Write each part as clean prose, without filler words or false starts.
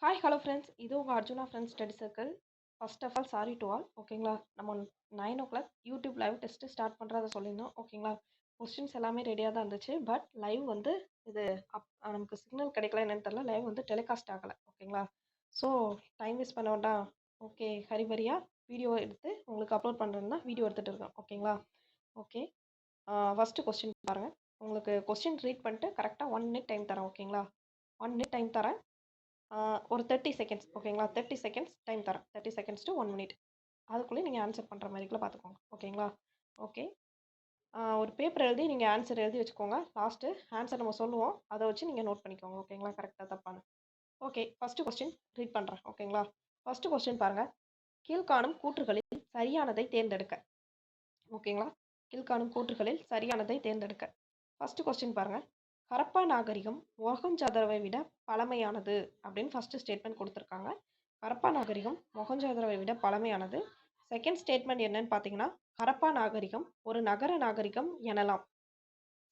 Hi hello friends, இது உங்கள் Arjuna friends study circle. First of all sorry to all. ஓகேங்களா, நம்ம 9 o'clock YouTube live test start பண்ணுறத சொல்லியிருந்தோம். ஓகேங்களா, கொஸ்டின்ஸ் எல்லாமே ரெடியாக தான் இருந்துச்சு. பட் லைவ் வந்து இது நமக்கு சிக்னல் கிடைக்கல, என்னன்னு தெரில. லைவ் வந்து டெலிகாஸ்ட் ஆகலை. ஓகேங்களா, ஸோ டைம் வேஸ்ட் பண்ண வேண்டாம். ஓகே, ஹரிபரியா வீடியோ எடுத்து உங்களுக்கு அப்லோட் பண்ணுறதுனா வீடியோ எடுத்துகிட்டு இருக்கோம். ஓகேங்களா, ஓகே. ஃபஸ்ட்டு கொஸ்டின் பாருங்கள். உங்களுக்கு கொஸ்டின் ரீட் பண்ணிட்டு கரெக்டாக 1 minute டைம் தரேன். ஓகேங்களா, 1 minute டைம் தரேன். ஒரு 30 செகண்ட்ஸ். ஓகேங்களா, 30 செகண்ட்ஸ் டைம் தரேன். 30 செகண்ட்ஸ் டு 1 minute. அதுக்குள்ளே நீங்கள் ஆன்சர் பண்ணுற மாதிரிக்குள்ள பார்த்துக்கோங்க. ஓகேங்களா, ஓகே. ஒரு பேப்பர் எழுதி நீங்கள் ஆன்சர் எழுதி வச்சுக்கோங்க. லாஸ்ட்டு ஆன்சர் நம்ம சொல்லுவோம், அதை வச்சு நீங்கள் நோட் பண்ணிக்கோங்க. ஓகேங்களா, கரெக்டாக தப்பானு. ஓகே, ஃபஸ்ட்டு கொஸ்டின் ரீட் பண்ணுறேன். ஓகேங்களா, ஃபஸ்ட்டு கொஸ்டின் பாருங்கள். கீழ்காணும் கூற்றுகளில் சரியானதை தேர்ந்தெடுக்க. ஓகேங்களா, கீழ்காணும் கூற்றுகளில் சரியானதை தேர்ந்தெடுக்க. ஃபஸ்ட்டு கொஸ்டின் பாருங்கள். ஹரப்பா நாகரிகம் மொஹஞ்சதாரோவை விட பழமையானது அப்படின்னு ஃபஸ்ட்டு ஸ்டேட்மெண்ட் கொடுத்துருக்காங்க. ஹரப்பா நாகரிகம் மொஹஞ்சதாரோவை விட பழமையானது. செகண்ட் ஸ்டேட்மெண்ட் என்னன்னு பார்த்தீங்கன்னா, ஹரப்பா நாகரிகம் ஒரு நகர நாகரிகம் எனலாம்.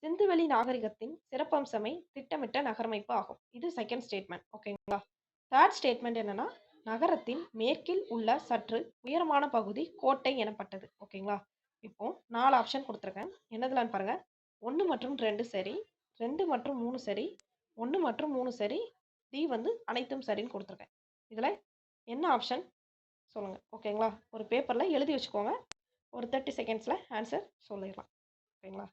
சிந்துவெளி நாகரிகத்தின் சிறப்பம்சமே திட்டமிட்ட நகரமைப்பு ஆகும். இது செகண்ட் ஸ்டேட்மெண்ட். ஓகேங்களா, தேர்ட் ஸ்டேட்மெண்ட் என்னன்னா, நகரத்தின் மேற்கில் உள்ள சற்று உயரமான பகுதி கோட்டை எனப்பட்டது. ஓகேங்களா, இப்போ 4 ஆப்ஷன் கொடுத்துருக்கேன். என்னதுலான்னு பாருங்க. 1 மற்றும் 2 சரி, 2 மற்றும் 3 சரி, 1 மற்றும் 3 சரி, டி வந்து அனைத்தும் சரின்னு கொடுத்துருக்கேன். இதில் என்ன ஆப்ஷன் சொல்லுங்கள். ஓகேங்களா, ஒரு பேப்பரில் எழுதி வச்சுக்கோங்க. ஒரு 30 செகண்ட்ஸில் ஆன்சர் சொல்லிடலாம். ஓகேங்களா,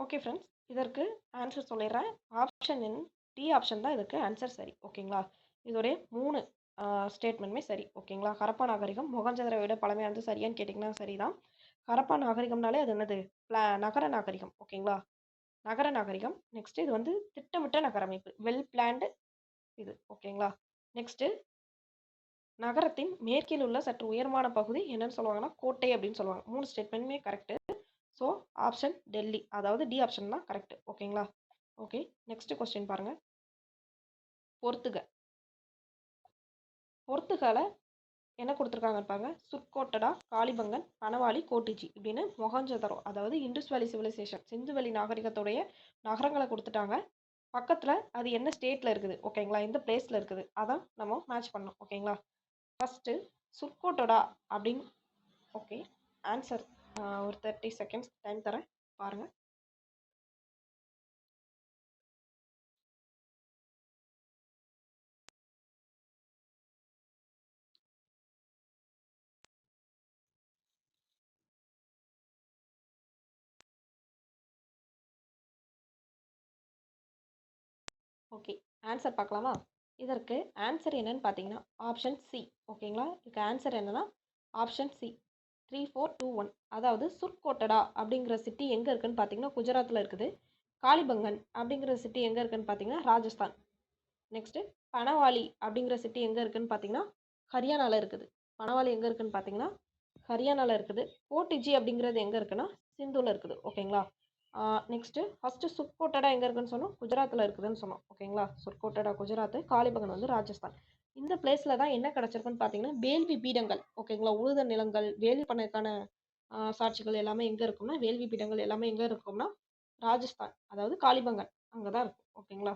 ஓகே ஃப்ரெண்ட்ஸ், இதற்கு ஆன்சர் சொல்லிடுறேன். ஆப்ஷன் டி ஆப்ஷன் தான் இதுக்கு ஆன்சர் சரி. ஓகேங்களா, இதோடைய 3 ஸ்டேட்மெண்ட்டுமே சரி. ஓகேங்களா, ஹரப்பா நாகரிகம் மொஹஞ்சதாரோவை விட பழமையானது சரியான்னு கேட்டிங்கன்னா சரிதான். ஹரப்பா நாகரிகம்னாலே அது என்னது? நகர நாகரிகம். ஓகேங்களா, நகர நாகரிகம். நெக்ஸ்ட் இது வந்து திட்டமிட்ட நகரமைப்பு, வெல் பிளான்டு இது. ஓகேங்களா, நெக்ஸ்ட் நகரத்தின் மேற்கில் உள்ள சற்று உயரமான பகுதி என்னன்னு சொல்லுவாங்கன்னா கோட்டை அப்படின்னு சொல்லுவாங்க. 3 ஸ்டேட்மெண்ட்டுமே கரெக்ட். ஸோ ஆப்ஷன் டெல்லி, அதாவது டி ஆப்ஷன் தான் கரெக்ட். ஓகேங்களா, ஓகே. நெக்ஸ்ட் கொஸ்டின் பாருங்க. பொறுத்துகால என்ன கொடுத்துருக்காங்கன்னு பாருங்க. சுர்கோட்டடா, காளிபங்கன், பனவாலி, கோட்டிஜி இப்படின்னு மொஹஞ்சதாரோ, அதாவது இண்டஸ் வேலி சிவிலைசேஷன், சிந்துவெளி நாகரிகத்துடைய நகரங்களை கொடுத்துட்டாங்க. பக்கத்தில் அது என்ன ஸ்டேட்டில் இருக்குது. ஓகேங்களா, எந்த பிளேஸில் இருக்குது, அதான் நம்ம மேட்ச் பண்ணோம். ஓகேங்களா, ஃபஸ்ட்டு சுர்கோட்டடா அப்படின்னு. ஓகே, ஆன்சர் ஒரு 30 செகண்ட்ஸ் டைம் தரேன், பாருங்கள். ஓகே, ஆன்சர் பார்க்கலாமா? இதற்கு ஆன்சர் என்னன்னு பார்த்தீங்கன்னா ஆப்ஷன் சி. ஓகேங்களா, இதுக்கு ஆன்சர் என்னன்னா ஆப்ஷன் சி, 3421. அதாவது சுர்கோட்டடா அப்படிங்கிற சிட்டி எங்கே இருக்குன்னு பார்த்தீங்கன்னா குஜராத்தில் இருக்குது. காளிபங்கன் அப்படிங்கிற சிட்டி எங்கே இருக்குன்னு பார்த்தீங்கன்னா ராஜஸ்தான். நெக்ஸ்ட்டு பனவாலி அப்படிங்கிற சிட்டி எங்கே இருக்குன்னு பார்த்தீங்கன்னா ஹரியானாவில் இருக்குது. பனவாலி எங்கே இருக்குன்னு பார்த்தீங்கன்னா ஹரியானாவில் இருக்குது. கோட்டிஜி அப்படிங்கிறது எங்கே இருக்குன்னா சிந்துவில் இருக்குது. ஓகேங்களா, நெக்ஸ்ட்டு ஃபஸ்ட்டு சுர்கோட்டடா எங்கே இருக்குன்னு சொன்னோம், குஜராத்தில் இருக்குதுன்னு சொன்னோம். ஓகேங்களா, சுர்கோட்டடா குஜராத், காளிபங்கன் வந்து ராஜஸ்தான். இந்த பிளேஸில் தான் என்ன கிடச்சிருக்குன்னு பார்த்தீங்கன்னா வேள்வி பீடங்கள். ஓகேங்களா, உழுத நிலங்கள், வேள்வி பண்ணதுக்கான சாட்சிகள் எல்லாமே எங்கே இருக்கும்னா, வேள்வி பீடங்கள் எல்லாமே எங்கே இருக்கும்னா ராஜஸ்தான், அதாவது காளிபங்கன் அங்கே தான் இருக்கும். ஓகேங்களா,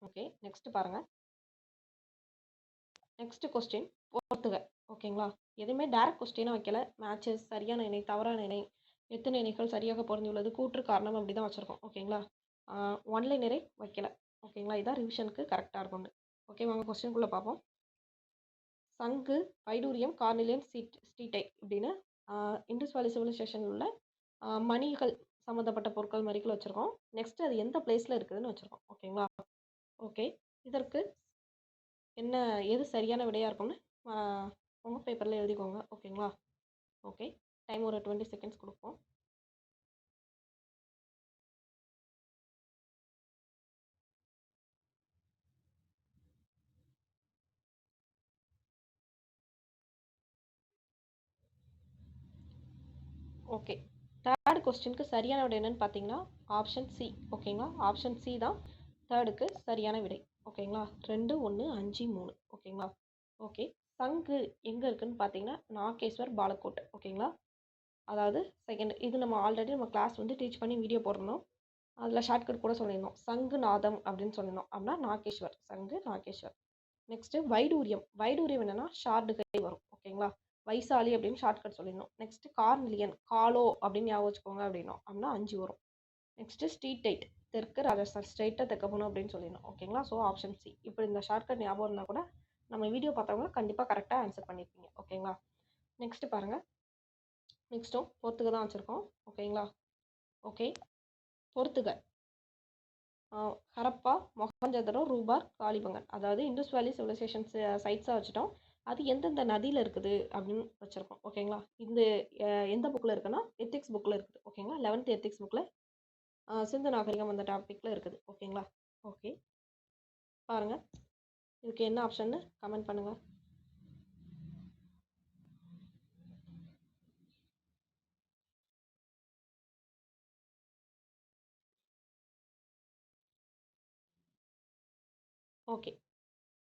ஓகே. நெக்ஸ்ட் பாருங்கள். நெக்ஸ்ட் கொஸ்டின் பொறுத்துக. ஓகேங்களா, எதுவுமே டேரக்ட் கொஸ்டினாக வைக்கல. மேட்சஸ், சரியான இணை, தவறான இணை, எத்தனை இணைகள் சரியாக பொருந்தியுள்ளது, கூற்று, காரணம் அப்படி தான் வச்சுருக்கோம். ஓகேங்களா, ஒன்லைனரே வைக்கல. ஓகேங்களா, இதான் ரிவிஷனுக்கு கரெக்டாக இருக்கும். ஓகே, வாங்க கொஸ்டின்குள்ளே பார்ப்போம். சங்கு, வைடூரியம், கார்னிலியன், ஸ்டீட்டை இப்படின்னு இண்டஸ் வேலி சிவிலைசேஷனில் உள்ள மணிகள் சம்மந்தப்பட்ட பொருட்கள் மாதிரிக்குள்ள வச்சுருக்கோம். நெக்ஸ்ட் அது எந்த பிளேஸில் இருக்குதுன்னு வச்சுருக்கோம். ஓகேங்களா, ஓகே. இதற்கு என்ன எது சரியான விடையாக இருக்கும்னு உங்கள் பேப்பரில் எழுதிக்கோங்க. ஓகேங்களா, ஓகே. டைம் ஒரு 20 செகண்ட்ஸ் கொடுப்போம். ஓகே, தேர்ட் கொஸ்டினுக்கு சரியான விடை என்னன்னு பார்த்தீங்கன்னா ஆப்ஷன் சி. ஓகேங்களா, ஆப்ஷன் சி தான் தேர்டுக்கு சரியான விடை. ஓகேங்களா, 2 1 5 3. ஓகேங்களா. ஓகே, சங்கு எங்கே இருக்குன்னு பார்த்தீங்கன்னா நாகேஸ்வர் பாலக்கோட். ஓகேங்களா, அதாவது செகண்ட். இது நம்ம ஆல்ரெடி நம்ம கிளாஸ் வந்து டீச் பண்ணி வீடியோ போடணும். அதில் ஷார்ட்கட் கூட சொல்லியிருந்தோம், சங்கு நாதம் அப்படின்னு சொல்லியிருந்தோம். அப்படின்னா நாகேஸ்வர், சங்கு நாகேஸ்வர். நெக்ஸ்ட்டு வைடூரியம். வைடூரியம் என்னன்னா ஷார்டு கை வரும். ஓகேங்களா, வைசாலி அப்படின்னு ஷார்ட்கட் சொல்லிடணும். நெக்ஸ்ட்டு கார்னிலியன், காலோ அப்படின்னு ஞாபகம் வச்சுக்கோங்க அப்படின்னோம். அப்படின்னா 5 வரும். நெக்ஸ்ட்டு ஸ்ட்ரீட் டைட், தெற்கு ராஜஸ்தான், ஸ்ட்ரைட்டாக தெற்க போகணும் அப்படின்னு சொல்லிடணும். ஓகேங்களா, ஸோ ஆப்ஷன் சி. இப்போ இந்த ஷார்ட்கட் ஞாபகம் இருந்தால் கூட நம்ம வீடியோ பார்த்தவங்க கண்டிப்பாக கரெக்டாக ஆன்சர் பண்ணியிருப்பீங்க. ஓகேங்களா. நெக்ஸ்ட்டு பாருங்கள், நெக்ஸ்ட்டும் பொறுத்துக்க தான் வச்சுருக்கோம். ஓகேங்களா. ஓகே, பொறுத்துக்க. ஹரப்பா, மொஹஞ்சதரோ, ரூபார், காலிபங்கன், அதாவது இண்டஸ் வேலி சிவிலைசேஷன்ஸ் சைட்ஸாக வச்சுட்டோம். அது எந்தெந்த நதியில் இருக்குது அப்படின்னு வச்சுருக்கோம். ஓகேங்களா, இந்த எந்த புக்கில் இருக்குன்னா எத்திக்ஸ் புக்கில் இருக்குது. ஓகேங்களா, 11th எத்திக்ஸ் புக்கில் சிந்து நாகரிகம் அந்த டாப்பிக்கில் இருக்குது. ஓகேங்களா. ஓகே, பாருங்கள் இதுக்கு என்ன ஆப்ஷன்னு கமெண்ட் பண்ணுங்கள். ஓகே,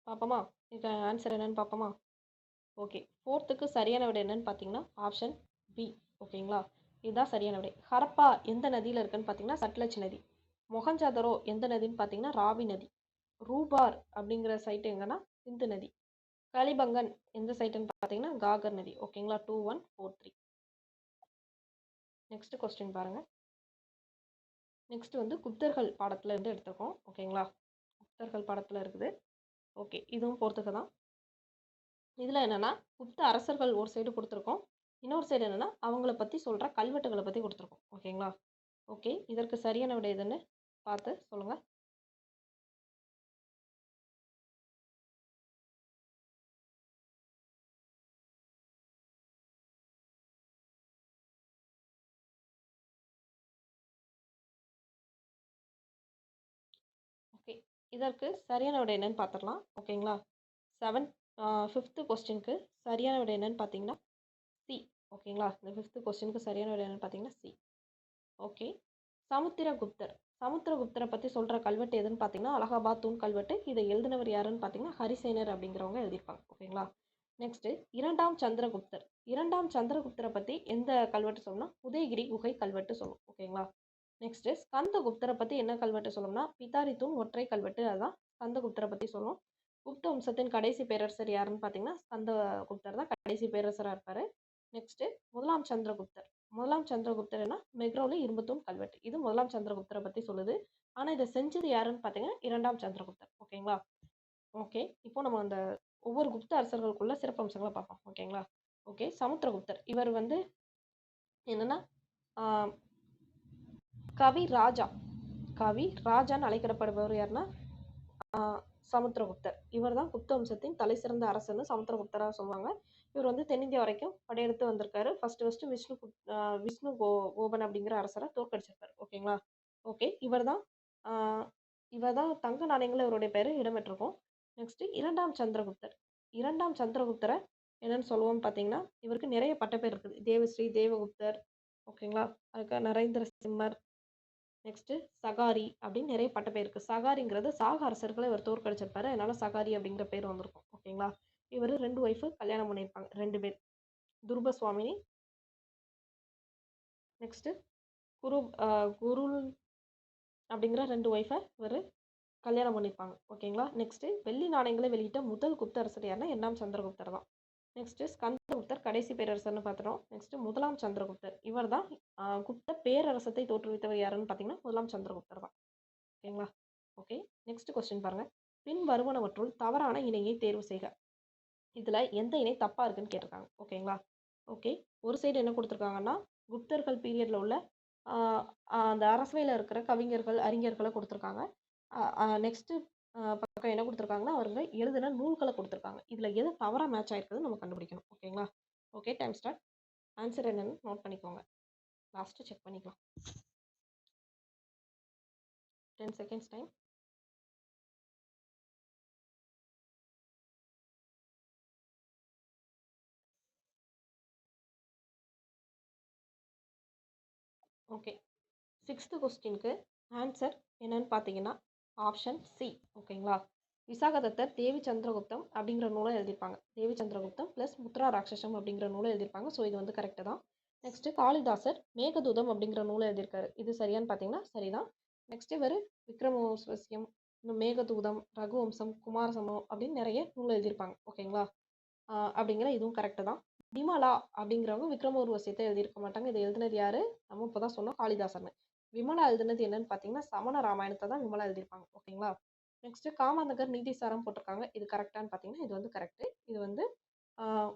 பார்ப்போமா, இதுக்கு ஆன்சர் என்னன்னு பார்ப்போமா. ஓகே, ஃபோர்த்துக்கு சரியான விடை என்னன்னு பார்த்தீங்கன்னா ஆப்ஷன் பி. ஓகேங்களா, இதுதான் சரியான விடை. ஹரப்பா எந்த நதியில் இருக்குன்னு பார்த்தீங்கன்னா சட்லஜ் நதி. மொஹஞ்சாதரோ எந்த நதின்னு பார்த்தீங்கன்னா ராவி நதி. ரூபார் அப்படிங்கிற சைட் எங்கன்னா சிந்து நதி. கலிபங்கன் எந்த சைட்டுன்னு பார்த்தீங்கன்னா காகர் நதி. ஓகேங்களா, 2 1 4 3. நெக்ஸ்ட் கொஸ்டின் பாருங்க. நெக்ஸ்ட் வந்து குப்தர்கள் பாடத்துல இருந்து எடுத்துருக்கோம். ஓகேங்களா, குப்தர்கள் பாடத்துல இருக்குது. ஓகே, இதுவும் பொறுத்துக்க தான். இதில் என்னென்னா குப்த அரசர்கள் ஒரு சைடு கொடுத்துருக்கோம், இன்னொரு சைடு என்னென்னா அவங்கள பற்றி சொல்கிற கல்வெட்டுகளை பற்றி கொடுத்துருக்கோம். ஓகேங்களா. ஓகே, இதற்கு சரியான விடை எதுன்னு பார்த்து சொல்லுங்கள். ஓகே, இதற்கு சரியான விடை என்னன்னு பார்த்துடலாம். ஓகேங்களா, 5th கொஸ்டினுக்கு சரியான விடை என்னன்னு பார்த்தீங்கன்னா சி. ஓகேங்களா, இந்த 5th கொஸ்டினுக்கு சரியான விடை என்னன்னு பார்த்தீங்கன்னா சி. ஓகே, சமுத்திரகுப்தர். சமுத்திரகுப்தரை பற்றி சொல்கிற கல்வெட்டு எதுன்னு பார்த்தீங்கன்னா அலகாபாத் தூண் கல்வெட்டு. இதை எழுதினவர் யாருன்னு பார்த்தீங்கன்னா ஹரிசேனர் அப்படிங்கிறவங்க எழுதியிருப்பாங்க. ஓகேங்களா. நெக்ஸ்ட்டு இரண்டாம் சந்திரகுப்தர். இரண்டாம் சந்திரகுப்தரை பற்றி எந்த கல்வெட்டு சொல்லணும்னா உதயகிரி குகை கல்வெட்டு சொல்லும். ஓகேங்களா. நெக்ஸ்ட்டு ஸ்கந்தகுப்தரை பற்றி என்ன கல்வெட்டு சொல்லணும்னா பிதாரி தூண் ஒற்றை கல்வெட்டு, அதுதான் ஸ்கந்தகுப்தரை பற்றி சொல்லும். குப்த வம்சத்தின் கடைசி பேரரசர் யாருன்னு பார்த்தீங்கன்னா ஸ்கந்தகுப்தர் தான் கடைசி பேரரசராக இருப்பார். நெக்ஸ்ட்டு முதலாம் சந்திரகுப்தர். முதலாம் சந்திரகுப்தர்னா மெக்ரோலி இரும்புத்தூண் கல்வெட்டு, இது முதலாம் சந்திரகுப்தரை பற்றி சொல்லுது. ஆனால் இதை செஞ்சது யாருன்னு பார்த்தீங்கன்னா இரண்டாம் சந்திரகுப்தர். ஓகேங்களா. ஓகே, இப்போ நம்ம அந்த ஒவ்வொரு குப்த அரசர்களுக்குள்ள சிறப்பம்சங்களை பார்ப்போம். ஓகேங்களா. ஓகே, சமுத்திரகுப்தர் இவர் வந்து என்னன்னா கவி ராஜா, கவி ராஜான்னு அழைக்கப்படுபவர் யாருன்னா சமுத்திரகுப்தர். இவர் தான் குப்த வம்சத்தின் தலை சிறந்த அரசர்னு சமுத்திரகுப்தராக சொல்லுவாங்க. இவர் வந்து தென்னிந்தியா வரைக்கும் படையெடுத்து வந்திருக்காரு. ஃபர்ஸ்ட் விஷ்ணு கோபன் அப்படிங்கிற அரசரை தோற்கடிச்சிருக்காரு. ஓகேங்களா. ஓகே, இவர் தான் தங்க நாணயங்கள் இவருடைய பேர் இடம்பெற்றிருக்கும். நெக்ஸ்ட் இரண்டாம் சந்திரகுப்தர். இரண்டாம் சந்திரகுப்தரை என்னன்னு சொல்லுவோம்னு பார்த்தீங்கன்னா இவருக்கு நிறைய பட்டப்பேர் இருக்குது. தேவஸ்ரீ, தேவகுப்தர். ஓகேங்களா, அதுக்கு நரேந்திர சிம்மர், நெக்ஸ்ட்டு சகாரி அப்படின்னு நிறைய பட்டப்பேர் இருக்குது. சகாரிங்கிறது சாக அரசர்களை இவர் தோற்கடிச்சிருப்பாரு, அதனால சகாரி அப்படிங்கிற பேர் வந்திருக்கும். ஓகேங்களா. இவர் 2 ஒய்ஃபு கல்யாணம் பண்ணியிருப்பாங்க, 2 பேர். துருபசுவாமினி, நெக்ஸ்ட்டு குரு குருல் அப்படிங்கிற 2 ஒய்ஃபை இவர் கல்யாணம் பண்ணியிருப்பாங்க. ஓகேங்களா. நெக்ஸ்ட்டு வெள்ளி நாணயங்களை வெளியிட்ட முதல் குப்த அரசர் யாருன்னா இரண்டாம் சந்திரகுப்தர் தான். நெக்ஸ்ட்டு ஸ்கந்தகுப்தர் கடைசி பேரரசர்னு பார்த்துட்டோம். நெக்ஸ்ட்டு முதலாம் சந்திரகுப்தர், இவர் தான் குப்த பேரரசத்தை தோற்றுவித்தவர் யாருன்னு பார்த்தீங்கன்னா முதலாம் சந்திரகுப்தர் தான். ஓகேங்களா. ஓகே, நெக்ஸ்ட் கொஸ்டின் பாருங்க. பின் வருவனவற்றுள் தவறான இணையை தேர்வு செய்க. இதில் எந்த இணை தப்பாக இருக்குன்னு கேட்டிருக்காங்க. ஓகேங்களா. ஓகே, ஒரு சைடு என்ன கொடுத்துருக்காங்கன்னா குப்தர்கள் பீரியடில் உள்ள அந்த அரசவையில் இருக்கிற கவிஞர்கள் அறிஞர்களை கொடுத்துருக்காங்க. நெக்ஸ்ட்டு பக்கம் என்ன கொடுத்துருக்காங்கன்னா அவங்க எழுதின நூல்களை கொடுத்துருக்காங்க. இதில் எது தவறாக மேட்ச் ஆயிருக்குதுன்னு நம்ம கண்டுபிடிக்கணும். ஓகேங்களா. Okay, time start. ஆன்சர் என்னன்னு நோட் பண்ணிக்கோங்க, லாஸ்ட்டு செக் பண்ணிக்கலாம். 10 seconds டைம். ஓகே. 6th கொஸ்டினுக்கு ஆன்சர் என்னன்னு பார்த்தீங்கன்னா ஆப்ஷன் சி. ஓகேங்களா. விசாகதத்தர் தேவி சந்திரகுப்தம் அப்படிங்கிற நூலை எழுதியிருப்பாங்க. தேவி சந்திரகுப்தம் ப்ளஸ் முத்ரா ராட்சசம் அப்படிங்கிற நூலை எழுதியிருப்பாங்க. ஸோ இது வந்து கரெக்டு தான். நெக்ஸ்ட்டு காளிதாசர் மேகதூதம் அப்படிங்கிற நூலை எழுதியிருக்காரு. இது சரியான்னு பார்த்தீங்கன்னா சரிதான். நெக்ஸ்ட் இவர் விக்ரமோஸ்வசியம், இன்னும் மேகதூதம், ரகுவம்சம், குமாரசம்பவம் அப்படின்னு நிறைய நூல் எழுதியிருப்பாங்க. ஓகேங்களா. அப்படிங்கிற இதுவும் கரெக்டு தான். விமலா அப்படிங்கிறவங்க விக்ரமோர்வசியத்தை எழுதியிருக்க மாட்டாங்க. இதை எழுதினது யாரு? நம்ம இப்போ தான் சொன்னோம் காளிதாசன். விமலா எழுதினது என்னன்னு பார்த்தீங்கன்னா சமண ராமாயணத்தை தான் விமலா எழுதியிருப்பாங்க. ஓகேங்களா. நெக்ஸ்ட் காமநகர் நீதிசாரம் போட்டிருக்காங்க. இது கரெக்டான்னு பார்த்தீங்கன்னா இது வந்து கரெக்டு. இது வந்து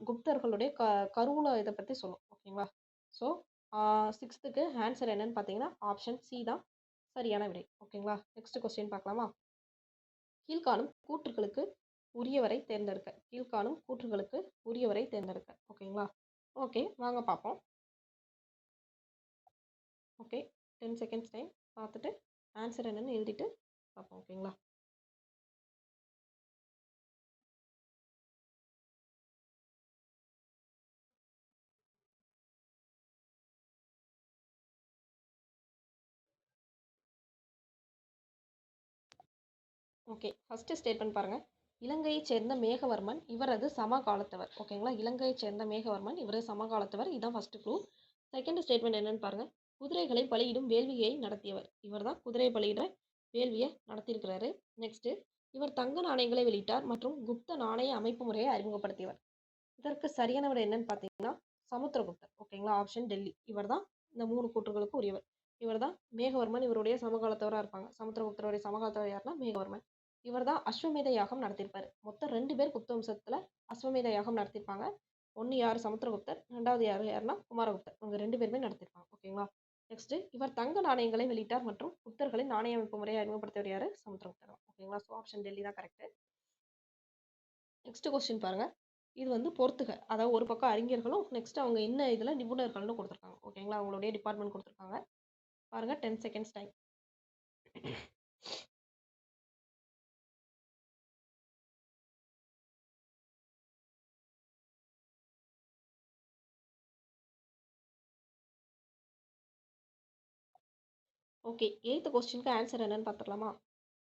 குப்தர்களுடைய கருவூல இதை பற்றி சொல்லும். ஓகேங்களா. ஸோ 6th ஆன்சர் என்னன்னு பார்த்தீங்கன்னா ஆப்ஷன் சி தான் சரியான விடை. ஓகேங்களா. நெக்ஸ்ட் கொஸ்டின் பார்க்கலாமா. கீழ்காணும் கூற்றுகளுக்கு உரியவரை தேர்ந்தெடுக்க. கீழ்காணும் கூற்றுகளுக்கு உரியவரை தேர்ந்தெடுக்க. ஓகேங்களா. ஓகே, வாங்க பார்ப்போம். ஓகே, 10 செகண்ட்ஸ் டைம் பார்த்துட்டு ஆன்சர் என்னன்னு எழுதிட்டு பார்ப்போம். ஓகேங்களா. ஓகே, ஃபர்ஸ்ட் ஸ்டேட்மெண்ட் பாருங்க. இலங்கையைச் சேர்ந்த மேகவர்மன் இவரது சமகாலத்தவர். ஓகேங்களா. இலங்கையைச் சேர்ந்த மேகவர்மன் இவரது சமகாலத்தவர். இதுதான் ஃபர்ஸ்ட் க்ளூ. செகண்ட் ஸ்டேட்மெண்ட் என்னன்னு பாருங்க. குதிரைகளை பலியிடும் வேள்வியை நடத்தியவர். இவர் தான் குதிரை பலியிட வேள்வியை நடத்தியிருக்கிறாரு. நெக்ஸ்ட் இவர் தங்க நாணயங்களை வெளியிட்டார் மற்றும் குப்த நாணய அமைப்பு முறையை அறிமுகப்படுத்தியவர். இதற்கு சரியான விட என்னன்னு பார்த்தீங்கன்னா சமுத்திரகுப்தர். ஓகேங்களா. ஆப்ஷன் டெல்லி. இவர் தான் இந்த 3 கூற்றுகளுக்கு உரியவர். இவர் தான் மேகவர்மன் இவருடைய சமகாலத்தவராக இருப்பாங்க. சமுத்திரகுப்தருடைய சமகாலத்தவர் யாருன்னா மேகவர்மன். இவர் தான் அஸ்வமேத யாகம் நடத்தியிருப்பாரு. மொத்தம் 2 பேர் குப்த வம்சத்தில் அஸ்வமேத யாகம் நடத்தியிருப்பாங்க. ஒன்று யார்? சமுத்திரகுப்தர். ரெண்டாவது யாருன்னா குமாரகுப்தர். இவங்க 2 பேருமே நடத்தியிருப்பாங்க. ஓகேங்களா. நெக்ஸ்ட் இவர் தங்க நாணயங்களை வெளியிட்டார் மற்றும் புத்தர்களின் நாணய அமைப்பு முறையை அறிமுகப்படுத்தியவர் யாரு? சமுத்திரகுப்தர். ஓகேங்களா. ஸோ ஆப்ஷன் டெல்லி தான் கரெக்ட். நெக்ஸ்ட் கொஸ்டின் பாருங்க. இது வந்து பொறுத்துக. அதாவது ஒரு பக்கம் அறிஞர்களும் நெக்ஸ்ட் அவங்க என்ன இதில் நிபுணர்கள்னு கொடுத்துருக்காங்க. ஓகேங்களா. அவங்களுடைய டிபார்ட்மெண்ட் கொடுத்துருக்காங்க. பாருங்க 10 செகண்ட்ஸ் டைம். ஓகே, 8th கொஸ்டினுக்கு ஆன்சர் என்னன்னு பார்த்துக்கலாமா.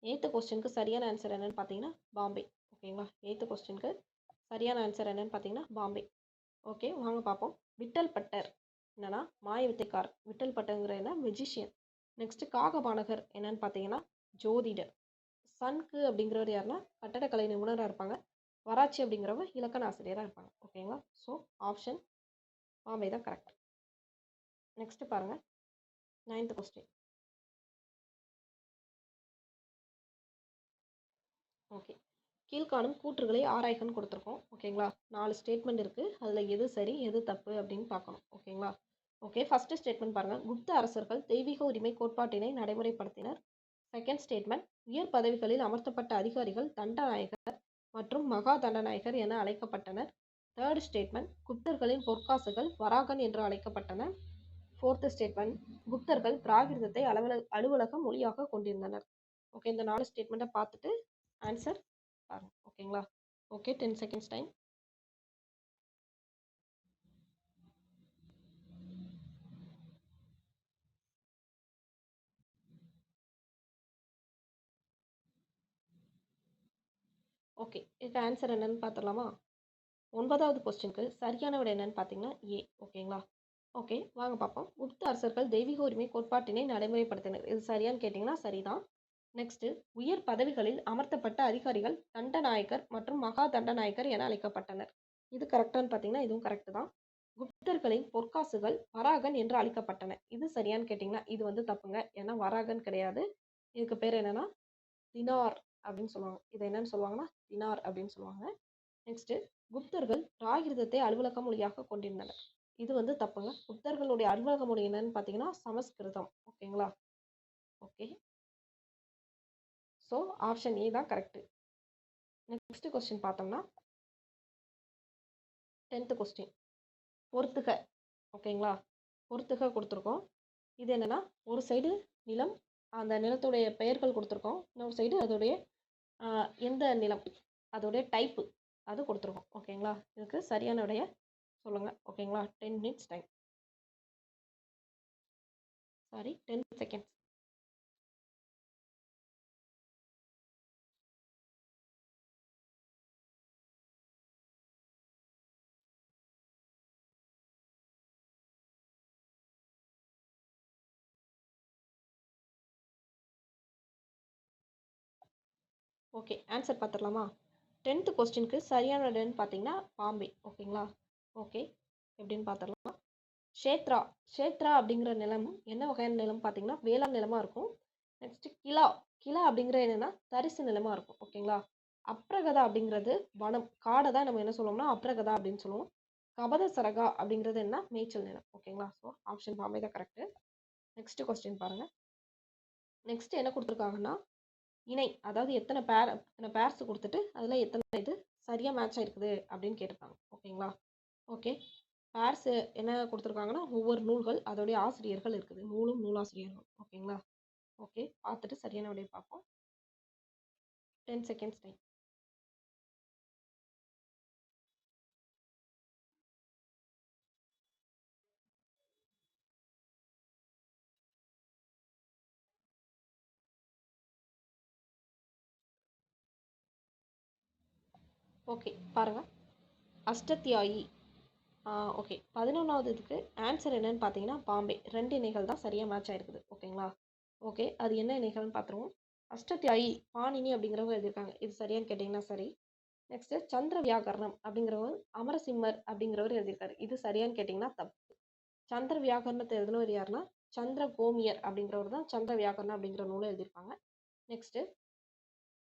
8th கொஸ்டினுக்கு சரியான ஆன்சர் என்னன்னு பார்த்தீங்கன்னா பாம்பே. ஓகேங்களா. 8th கொஸ்டினுக்கு சரியான ஆன்சர் என்னன்னு பார்த்தீங்கன்னா பாம்பே. ஓகே, வாங்க பார்ப்போம். விட்டல் பட்டர் என்னன்னா மாய வித்தைக்காரர். விட்டல் பட்டருங்கிற என்ன? மெஜிஷியன். நெக்ஸ்ட் காகபானகர் என்னன்னு பார்த்தீங்கன்னா ஜோதிடர். சன்கு அப்படிங்கிறவர் யாருன்னா கட்டடக்கலை நிபுணராக இருப்பாங்க. வராச்சி அப்படிங்கிறவங்க இலக்கண ஆசிரியராக இருப்பாங்க. ஓகேங்களா. ஸோ ஆப்ஷன் பாம்பே தான் கரெக்ட். நெக்ஸ்ட் பாருங்க 9th கொஸ்டின். ஓகே, கீழ்காணும் கூற்றுகளை ஆராய்கன்னு கொடுத்துருக்கோம். ஓகேங்களா. 4 ஸ்டேட்மெண்ட் இருக்குது. அதில் எது சரி எது தப்பு அப்படின்னு பார்க்கணும். ஓகேங்களா. ஓகே, ஃபர்ஸ்ட் ஸ்டேட்மெண்ட் பாருங்கள். குப்த அரசர்கள் தெய்வீக உரிமை கோட்பாட்டினை நடைமுறைப்படுத்தினர். செகண்ட் ஸ்டேட்மெண்ட் உயர் பதவிகளில் அமர்த்தப்பட்ட அதிகாரிகள் தண்டநாயகர் மற்றும் மகா தண்டநாயகர் என அழைக்கப்பட்டனர். தேர்ட் ஸ்டேட்மெண்ட் குப்தர்களின் பொற்காசுகள் வராகன் என்று அழைக்கப்பட்டன. ஃபோர்த் ஸ்டேட்மெண்ட் குப்தர்கள் பிராகிருதத்தை அலுவலக மொழியாக கொண்டிருந்தனர். ஓகே, இந்த 4 ஸ்டேட்மெண்ட்டை பார்த்துட்டு ஆன்சர் பாருங்க. ஓகேங்களா. Okay, 10 seconds time. ஓகே, இதுக்கு ஆன்சர் என்னன்னு பார்த்துடலாமா. 9வது கொஸ்டினுக்கு சரியான விட என்னன்னு பார்த்தீங்கன்னா ஏ. ஓகேங்களா. ஓகே, வாங்க பார்ப்போம். குப்த அரசர்கள் தெய்வீக உரிமை கோட்பாட்டினை நடைமுறைப்படுத்தினர். இது சரியான்னு கேட்டிங்கன்னா சரிதான். நெக்ஸ்ட் உயர் பதவிகளில் அமர்த்தப்பட்ட அதிகாரிகள் தண்டநாயக்கர் மற்றும் மகா தண்டநாயக்கர் என அழைக்கப்பட்டனர். இது கரெக்டான்னு பார்த்தீங்கன்னா இதுவும் கரெக்டு தான். குப்தர்களின் பொற்காசுகள் வராகன் என்று அழைக்கப்பட்டன. இது சரியான்னு கேட்டிங்கன்னா இது வந்து தப்புங்க. ஏன்னா வராகன் கிடையாது. இதுக்கு பேர் என்னன்னா தினார் அப்படின்னு சொல்லுவாங்க. இதை என்னன்னு சொல்லுவாங்கன்னா தினார் அப்படின்னு சொல்லுவாங்க. நெக்ஸ்ட் குப்தர்கள் பிராகிருதத்தை அலுவலக மொழியாக கொண்டிருந்தனர். இது வந்து தப்புங்க. குப்தர்களுடைய அலுவலக மொழி என்னன்னு பார்த்தீங்கன்னா சமஸ்கிருதம். ஓகேங்களா. ஓகே, ஸோ ஆப்ஷன் ஏ தான் கரெக்டு. நெக்ஸ்ட் கொஸ்டின் பார்த்தோம்னா 10th கொஸ்டின். பொறுத்துக. ஓகேங்களா. பொறுத்துக கொடுத்துருக்கோம். இது என்னன்னா ஒரு சைடு நிலம், அந்த நிலத்துடைய பெயர்கள் கொடுத்துருக்கோம். இன்னொரு சைடு அதோடைய எந்த நிலம் அதோடைய டைப்பு அது கொடுத்துருக்கோம். ஓகேங்களா. இதுக்கு சரியான விடைய சொல்லுங்கள். ஓகேங்களா. 10 minutes time. Sorry 10 seconds. Okay, answer பார்த்துடலாமா? 10th கொஸ்டினுக்கு சரியான விடைன்னு பார்த்தீங்கன்னா பாம்பே. ஓகேங்களா? ஓகே, எப்படின்னு பார்த்துடலாம். க்ஷேத்ரா க்ஷேத்ரா அப்படிங்கிற நிலம் என்ன வகையான நிலம் பார்த்தீங்கன்னா வேளாண் நிலமாக இருக்கும். நெக்ஸ்ட் கிலா கிலா அப்படிங்கிற என்னன்னா தரிசு நிலமாக இருக்கும். ஓகேங்களா? அப்ரகதா அப்படிங்கிறது வனம் காடை தான் நம்ம என்ன சொல்லுவோம்னா அப்ரகதா அப்படின்னு சொல்லுவோம். கபத சரகா அப்படிங்கிறது என்ன மேய்ச்சல் நிலம். ஓகேங்களா? ஸோ ஆப்ஷன் பாம்பே தான் கரெக்டு. நெக்ஸ்ட் கொஸ்டின் பாருங்க. நெக்ஸ்ட் என்ன கொடுத்துருக்காங்கன்னா இணை, அதாவது எத்தனை பேர்ஸ் கொடுத்துட்டு அதில் எத்தனை இது சரியாக மேட்ச் ஆயிருக்குது அப்படின்னு கேட்டிருக்காங்க. ஓகேங்களா? ஓகே, பேர்ஸ் என்ன கொடுத்துருக்காங்கன்னா ஒவ்வொரு நூல்கள் அதோடைய ஆசிரியர்கள் இருக்குது, நூலும் நூலாசிரியர்கள். ஓகேங்களா? ஓகே, பார்த்துட்டு சரியான விடையை பார்ப்போம். 10 செகண்ட்ஸ் டைம். ஓகே பாருங்க, அஷ்டத்தியாயி. ஓகே, 11வது இதுக்கு ஆன்சர் என்னன்னு பார்த்தீங்கன்னா பாம்பே. 2 இணைகள் தான் சரியாக மேட்ச் ஆயிருக்குது. ஓகேங்களா? ஓகே, அது என்ன இணைகள்னு பார்த்துருவோம். அஷ்டத்தியாயி பாணினி அப்படிங்கிறவங்க எழுதியிருக்காங்க, இது சரியான்னு கேட்டிங்கன்னா சரி. நெக்ஸ்ட் சந்திர வியாகரணம் அப்படிங்கிறவர் அமரசிம்மர் அப்படிங்கிறவர் எழுதியிருக்காரு, இது சரியான்னு கேட்டிங்கன்னா தப்பு. சந்திர வியாகரணத்தை எழுதினவர் யாருன்னா சந்திர கோமியர் அப்படிங்கிறவர் தான் சந்திர வியாகரணம் அப்படிங்கிற நூலை எழுதியிருப்பாங்க. நெக்ஸ்ட்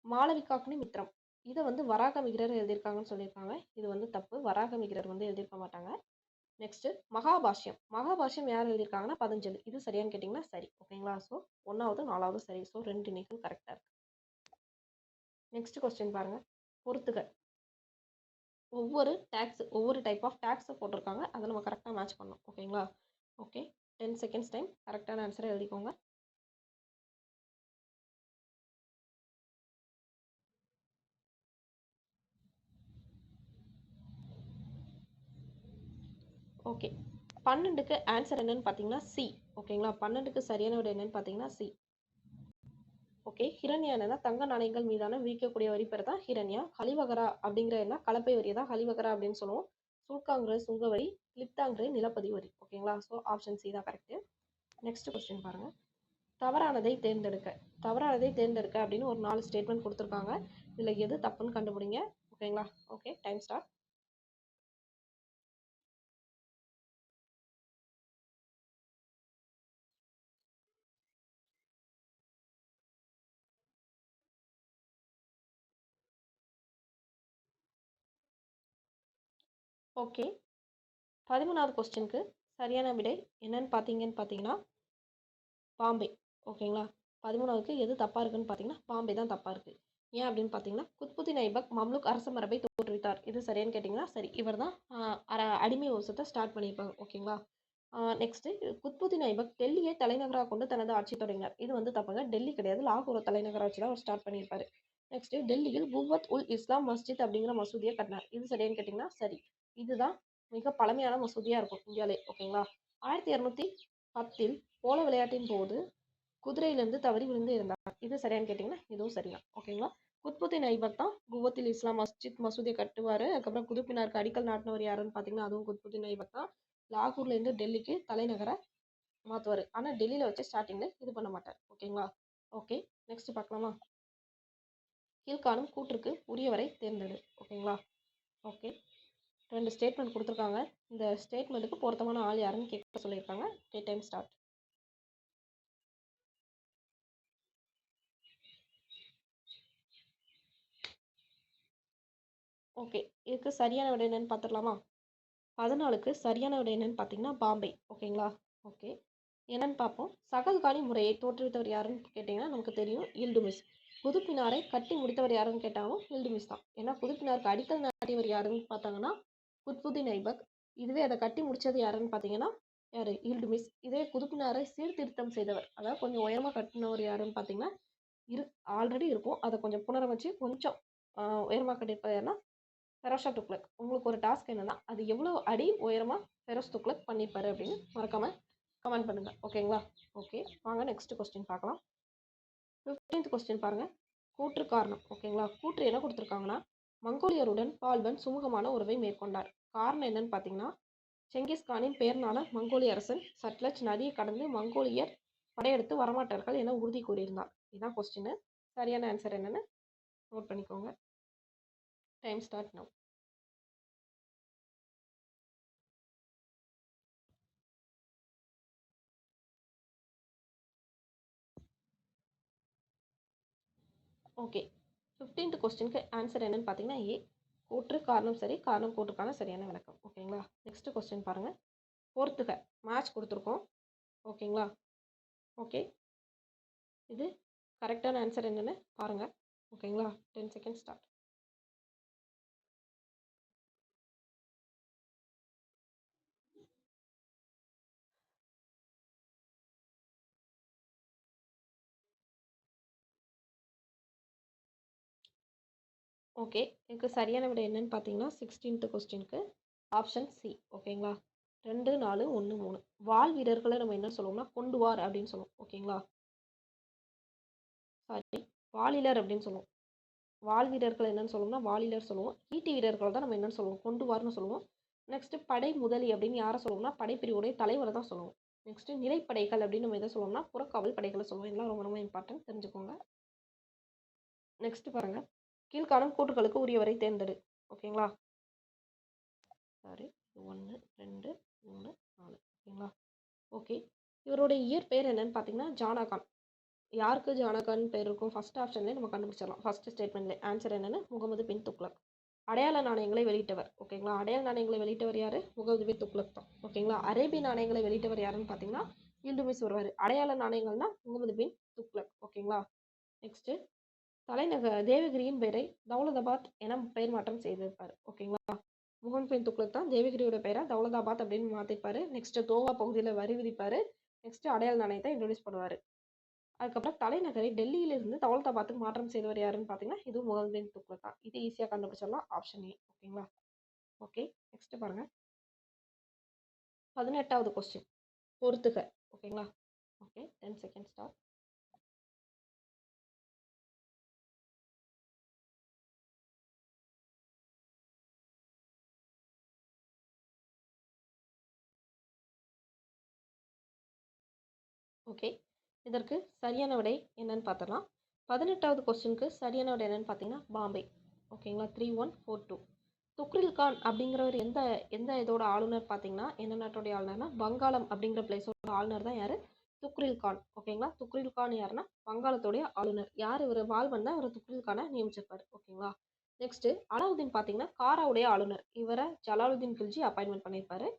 மாளவிகாக்னி மித்ரம், இதை வந்து வராக மிகிரர் எழுதியிருக்காங்கன்னு சொல்லியிருக்காங்க, இது வந்து தப்பு. வராக மிகிரர் வந்து எழுதியிருக்க மாட்டாங்க. நெக்ஸ்ட் மகாபாஷ்யம் மகாபாஷ்யம் யார் எழுதியிருக்காங்கன்னா பதஞ்சலி, இது சரியான்னு கேட்டிங்கன்னா சரி. ஓகேங்களா? ஸோ 1வது 4வது சரி. ஸோ 2 இணைகள் கரெக்டாக இருக்கு. நெக்ஸ்ட் கொஸ்டின் பாருங்க, பொறுத்துக. ஒவ்வொரு டைப் ஆஃப் டேக்ஸை போட்டிருக்காங்க, அதை நம்ம கரெக்டாக மேட்ச் பண்ணணும். ஓகேங்களா? Okay, 10 seconds time. கரெக்டான ஆன்சரை எழுதிக்கோங்க. ஓகே, 12க்கு ஆன்சர் என்னன்னு பார்த்தீங்கன்னா சி. ஓகேங்களா? 12க்கு சரியான விட என்னன்னு பார்த்தீங்கன்னா சி. ஓகே, ஹிரண்யா என்னன்னா தங்க நாணயங்கள் மீதான விதிக்கக்கூடிய வரி பேர் தான் ஹிரண்யா. ஹலிவகரா அப்படிங்கிற என்ன கலப்பை வரி தான் ஹலிவகரா அப்படின்னு சொல்லுவோம். சுல்காங்கிற சுங்க வரி, கிளிப்தாங்கிற நிலப்பதிவு வரி. ஓகேங்களா? ஸோ ஆப்ஷன் சி தான் கரெக்ட். நெக்ஸ்ட் கொஸ்டின் பாருங்க, தவறானதை தேர்ந்தெடுக்க. தவறானதை தேர்ந்தெடுக்க அப்படின்னு ஒரு 4 ஸ்டேட்மெண்ட் கொடுத்துருக்காங்க, இதில் எது தப்புன்னு கண்டுபிடிங்க. ஓகேங்களா? Okay, time start. ஓகே, 13வது கொஸ்டினுக்கு சரியான விடை என்னன்னு பார்த்தீங்கன்னா பாம்பே. ஓகேங்களா? 13க்கு எது தப்பாக இருக்குன்னு பார்த்தீங்கன்னா பாம்பே தான் தப்பாக இருக்குது. ஏன் அப்படின்னு பார்த்தீங்கன்னா குத்புதீன் ஐபக் மம்லுக் அரச மரபை தோற்றுவித்தார், இது சரியான்னு கேட்டிங்கன்னா சரி. இவர் தான் அடிமை வம்சத்தை ஸ்டார்ட் பண்ணியிருப்பாங்க. ஓகேங்களா? நெக்ஸ்ட்டு குத்புதீன் ஐபக் டெல்லியை தலைநகராக கொண்டு தனது ஆட்சி தொடங்கினார், இது வந்து தப்புங்க. டெல்லி கிடையாது, லாகூரை தலைநகராக வச்சு தான் அவர் ஸ்டார்ட் பண்ணியிருப்பாரு. நெக்ஸ்ட் டெல்லியில் குவத் உல் இஸ்லாம் மஸ்ஜித் அப்படிங்கிற மசூதியை கட்டினார், இது சரியான்னு கேட்டிங்கன்னா சரி. இதுதான் மிக பழமையான மசூதியாக இருக்கும் இந்தியாவிலே. ஓகேங்களா? 1210 போல விளையாட்டின் போது குதிரையிலிருந்து தவறி விழுந்து இருந்தார், இது சரியான்னு கேட்டிங்கன்னா இதுவும் சரிதான். ஓகேங்களா? குத்புதீன் ஐபக் தான் குவத்தில் இஸ்லாம் மசூதியை கட்டுவார். அதுக்கப்புறம் குதுப்பினாருக்கு அடிக்கல் நாட்டினவர் யாருன்னு பார்த்தீங்கன்னா அதுவும் குத்புதீன் ஐபக் தான். லாகூர்லேருந்து டெல்லிக்கு தலைநகரை மாற்றுவார், ஆனால் டெல்லியில் வச்சு ஸ்டார்டிங்கில் இது பண்ண மாட்டார். ஓகேங்களா? ஓகே, நெக்ஸ்ட் பார்க்கலாமா? கீழ்காணும் கூற்றுக்கு உரியவரை தேர்ந்தெடு. ஓகேங்களா? ஓகே, 2 ஸ்டேட்மெண்ட் கொடுத்துருக்காங்க, இந்த ஸ்டேட்மெண்ட்டுக்கு பொருத்தமான ஆள் யாருன்னு கேட்க சொல்லியிருக்காங்க. Okay, time start. ஓகே, இதுக்கு சரியான விடை என்னன்னு பார்த்துடலாமா? 14க்கு சரியான விடை என்னன்னு பார்த்தீங்கன்னா பாம்பே. ஓகேங்களா? ஓகே, என்னன்னு பார்ப்போம். சகல்காணி முறையை தோற்றுவித்தவர் யாருன்னு கேட்டிங்கன்னா நமக்கு தெரியும், இல்டுமிஸ். குதுப்பினாரை கட்டி முடித்தவர் யாருன்னு கேட்டாலும் இல்டுமிஸ் தான். ஏன்னா குதுப்பினாருக்கு அடிக்கல் நாட்டியவர் யாருன்னு பார்த்தாங்கன்னா குத்புதீன் ஐபக். இதுவே அதை கட்டி முடிச்சது யாருன்னு பார்த்தீங்கன்னா யார், இல்டுமிஸ். இதே குதுப்பினாரை சீர்திருத்தம் செய்தவர், அதாவது கொஞ்சம் உயரமாக கட்டினவர் யாருன்னு பார்த்தீங்கன்னா ஆல்ரெடி இருக்கும், அதை கொஞ்சம் புனரமைச்சு கொஞ்சம் உயரமாக கட்டியிருப்பார் யாருன்னா ஃபெரோஷா துக்ளக். உங்களுக்கு ஒரு டாஸ்க் என்னன்னா அது எவ்வளோ அடி உயரமாக ஃபெரோஸ் துக்ளக் பண்ணியிருப்பாரு அப்படின்னு மறக்காமல் கமெண்ட் பண்ணுங்க. ஓகேங்களா? ஓகே, வாங்க நெக்ஸ்ட் கொஸ்டின் பார்க்கலாம். 15th கொஸ்டின் பாருங்க. கூற்று காரணம். ஓகேங்களா? கூற்று என்ன கொடுத்துருக்காங்கன்னா, மங்கோலியருடன் பால்பன் சுமூகமான உறவை மேற்கொண்டார். காரணம் என்னன்னு பார்த்தீங்கன்னா, செங்கிஸ்கானின் பெயர்னால மங்கோலிய அரசன் சட்லஜ் நதியை கடந்து மங்கோலியர் படையெடுத்து வரமாட்டார்கள் என உறுதி கூறியிருந்தார். இதுதான் கொஸ்டின். சரியான ஆன்சர் என்னன்னு நோட் பண்ணிக்கோங்க. Time start now. Okay, 15th கொஸ்டினுக்கு ஆன்சர் என்னன்னு பார்த்தீங்கன்னா ஏ, கூற்று காரணம் சரி, காரணம் கூற்றுக்கான சரியான விளக்கம். ஓகேங்களா? நெக்ஸ்ட் கொஸ்டின் பாருங்க. பொறுத்துக மேட்ச் கொடுத்துருக்கோம். ஓகேங்களா? ஓகே, இது கரெக்டான ஆன்சர் என்னன்னு பாருங்க. ஓகேங்களா? 10 செகண்ட் ஸ்டார்ட். ஓகே, இதுக்கு சரியான விடை என்னன்னு பார்த்தீங்கன்னா 16th கொஸ்டினுக்கு ஆப்ஷன் சி. ஓகேங்களா? 2 4 1 3 வால் வீரர்களை நம்ம என்ன சொல்லுவோம்னா கொண்டுவார் அப்படின்னு சொல்லுவோம். ஓகேங்களா? சாரி, வாலிலர் அப்படின்னு சொல்லுவோம். வால் வீரர்கள் என்னன்னு சொல்லுவோம்னா வாலிலர் சொல்லுவோம். ஈட்டி வீரர்களை தான் நம்ம என்னன்னு சொல்லுவோம் கொண்டுவார்னு சொல்லுவோம். நெக்ஸ்ட் படை முதலி அப்படின்னு யாரை சொல்லுவோம்னா படைப்பிரிவுடைய தலைவரை தான் சொல்லுவோம். நெக்ஸ்ட் நிலைப்படைகள் அப்படின்னு நம்ம எதை சொல்லுவோம்னா புறக்காவல் படைகளை சொல்லுவோம். இதெல்லாம் ரொம்ப ரொம்ப இம்பார்ட்டன்ட், தெரிஞ்சுக்கோங்க. நெக்ஸ்ட் பாருங்க. கீழ்காணும் கூற்றுகளுக்கு உரியவரை தேர்ந்தெடு. ஓகேங்களா? சாரி, 1 2 3 4. ஓகேங்களா? ஓகே, இவருடைய இயற்பெயர் என்னன்னு பார்த்தீங்கன்னா ஜானாகான். யாருக்கு ஜானாகான் பேர் இருக்கும்? ஃபர்ஸ்ட் ஆப்ஷன்லேயே நம்ம கண்டுபிடிச்சிடலாம். ஃபர்ஸ்ட் ஸ்டேட்மெண்ட்ல ஆன்சர் என்னன்னு முகமது பின் துக்ளக். அடையாள நாணயங்களை வெளியிட்டவர். ஓகேங்களா? அடையாள நாணயங்களை வெளியிட்டவர் யாரு? முகமது பின் துக்ளக் தான். ஓகேங்களா? அரேபிய நாணயங்களை வெளியிட்டவர் யாருன்னு பார்த்தீங்கன்னா இல்துமிஸ் வருவார். அடையாள நாணயங்கள்னா முகமது பின் துக்ளக். ஓகேங்களா? நெக்ஸ்ட் தலைநகர் தேவகிரியின் பெயரை தௌலதாபாத் என பெயர் மாற்றம் செய்திருப்பார். ஓகேங்களா? முகமது பின் துக்ளக் தான் தேவகிரியோட பெயரை தௌலதாபாத் அப்படின்னு மாற்றிருப்பாரு. நெக்ஸ்ட் தோவா பகுதியில் வரி விதிப்பார். நெக்ஸ்ட் அடையாள நாணயத்தை இன்ட்ரோடியூஸ் பண்ணுவார். அதுக்கப்புறம் தலைநகரை டெல்லியிலிருந்து தௌலதாபாத்துக்கு மாற்றம் செய்தவர் யாருன்னு பார்த்தீங்கன்னா இது முகமது பின் துக்ளக் தான். இது ஈஸியாக கண்டுபிடிச்சிடலாம். Option A. ஓகேங்களா? ஓகே, நெக்ஸ்ட் பாருங்க. 18வது கொஸ்டின் பொறுத்துக. ஓகேங்களா? Okay, 10 second start. ஓகே, இதற்கு சரியான விடை என்னன்னு பார்த்தலாம். 18வது கொஸ்டினுக்கு சரியான விடை என்னன்னு பார்த்தீங்கன்னா பாம்பே. ஓகேங்களா? 3142. துக்ரில் கான் அப்படிங்கிறவர் எந்த எந்த இதோட ஆளுநர் பார்த்தீங்கன்னா என்ன நாட்டுடைய ஆளுநர்னா வங்காளம் அப்படிங்கிற பிளேஸோட ஆளுநர் தான் யாரு? துக்ரில் கான். ஓகேங்களா? துக்ரில் கான் யாருன்னா வங்காளத்துடைய ஆளுநர். யார் இவர் வால்பன் தான் இவர் துக்ரில் கானை நியமிச்சிருப்பாரு. ஓகேங்களா? நெக்ஸ்ட் அலாவுதீன் பார்த்தீங்கன்னா காராவுடைய ஆளுநர். இவரை ஜலாலுதீன் கில்ஜி அப்பாயின்மெண்ட் பண்ணியிருப்பாரு.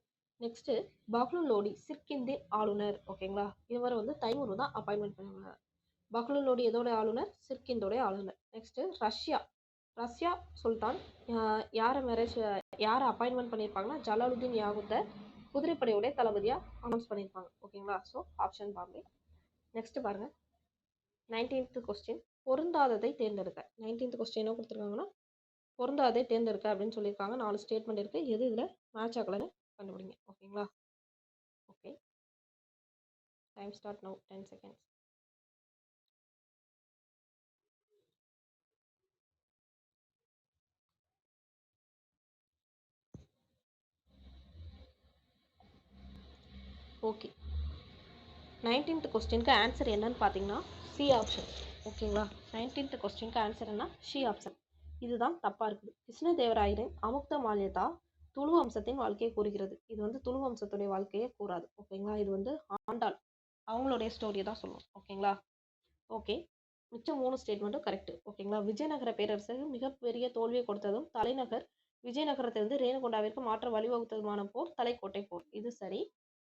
நெக்ஸ்ட் பஹ்லுல் லோடி சிர்கிந்தின் ஆளுநர். ஓகேங்களா? இவர் வந்து தைமூர் தான் அப்பாயின்மெண்ட் பண்ணுவாங்க. பஹ்லுல் லோடி எதோட ஆளுநர்? சிர்கிந்தோடைய ஆளுநர். Next Russia. ரஷ்யா சுல்தான் யாரை மேரேஜ் யாரை அப்பாயின்மெண்ட் பண்ணியிருப்பாங்கன்னா ஜலாலுதீன் யாகுத்தை குதிரைப்படையுடைய தளபதியாக அனௌன்ஸ் பண்ணியிருப்பாங்க. ஓகேங்களா? So option Bombay. நெக்ஸ்ட் பாருங்க. 19th கொஸ்டின் பொருந்தாததை தேர்ந்தெடுக்க. 19th கொஸ்டின் என்ன கொடுத்துருக்காங்கன்னா பொருந்தாததை தேர்ந்தெடுக்க அப்படின்னு சொல்லியிருக்காங்க. 4 ஸ்டேட்மெண்ட் இருக்கு. எது இதில் மேட்ச் ஆகலன்னு கண்டுபிடிங்க. ஓகேங்களா? Okay, time start now. 10 seconds. Okay, 19th கொஸ்டினுக்கு ஆன்சர் என்னன்னு பார்த்தீங்கன்னா சி ஆப்ஷன். ஓகேங்களா? 19th கொஸ்டினுக்கு ஆன்சர் என்ன? C option. இதுதான் தப்பாக இருக்குது. கிருஷ்ணதேவராயரின் அமுக்த மால்யதா துளு வம்சத்தின் வாழ்க்கையை கூறுகிறது. இது வந்து துளு வம்சத்துடைய வாழ்க்கையை கூறாது. ஓகேங்களா? இது வந்து ஆண்டாள் அவங்களுடைய ஸ்டோரியை தான் சொல்லுவோம். ஓகேங்களா? ஓகே, மிச்சம் 3 ஸ்டேட்மெண்ட்டும் கரெக்ட். ஓகேங்களா? விஜயநகர பேரரசுக்கு மிகப்பெரிய தோல்வியை கொடுத்ததும் தலைநகர் விஜயநகரத்திலிருந்து ரேணுகொண்டாவிற்கு மாற்ற வழிவகுத்ததுமான போர் தலைக்கோட்டை போர். இது சரி.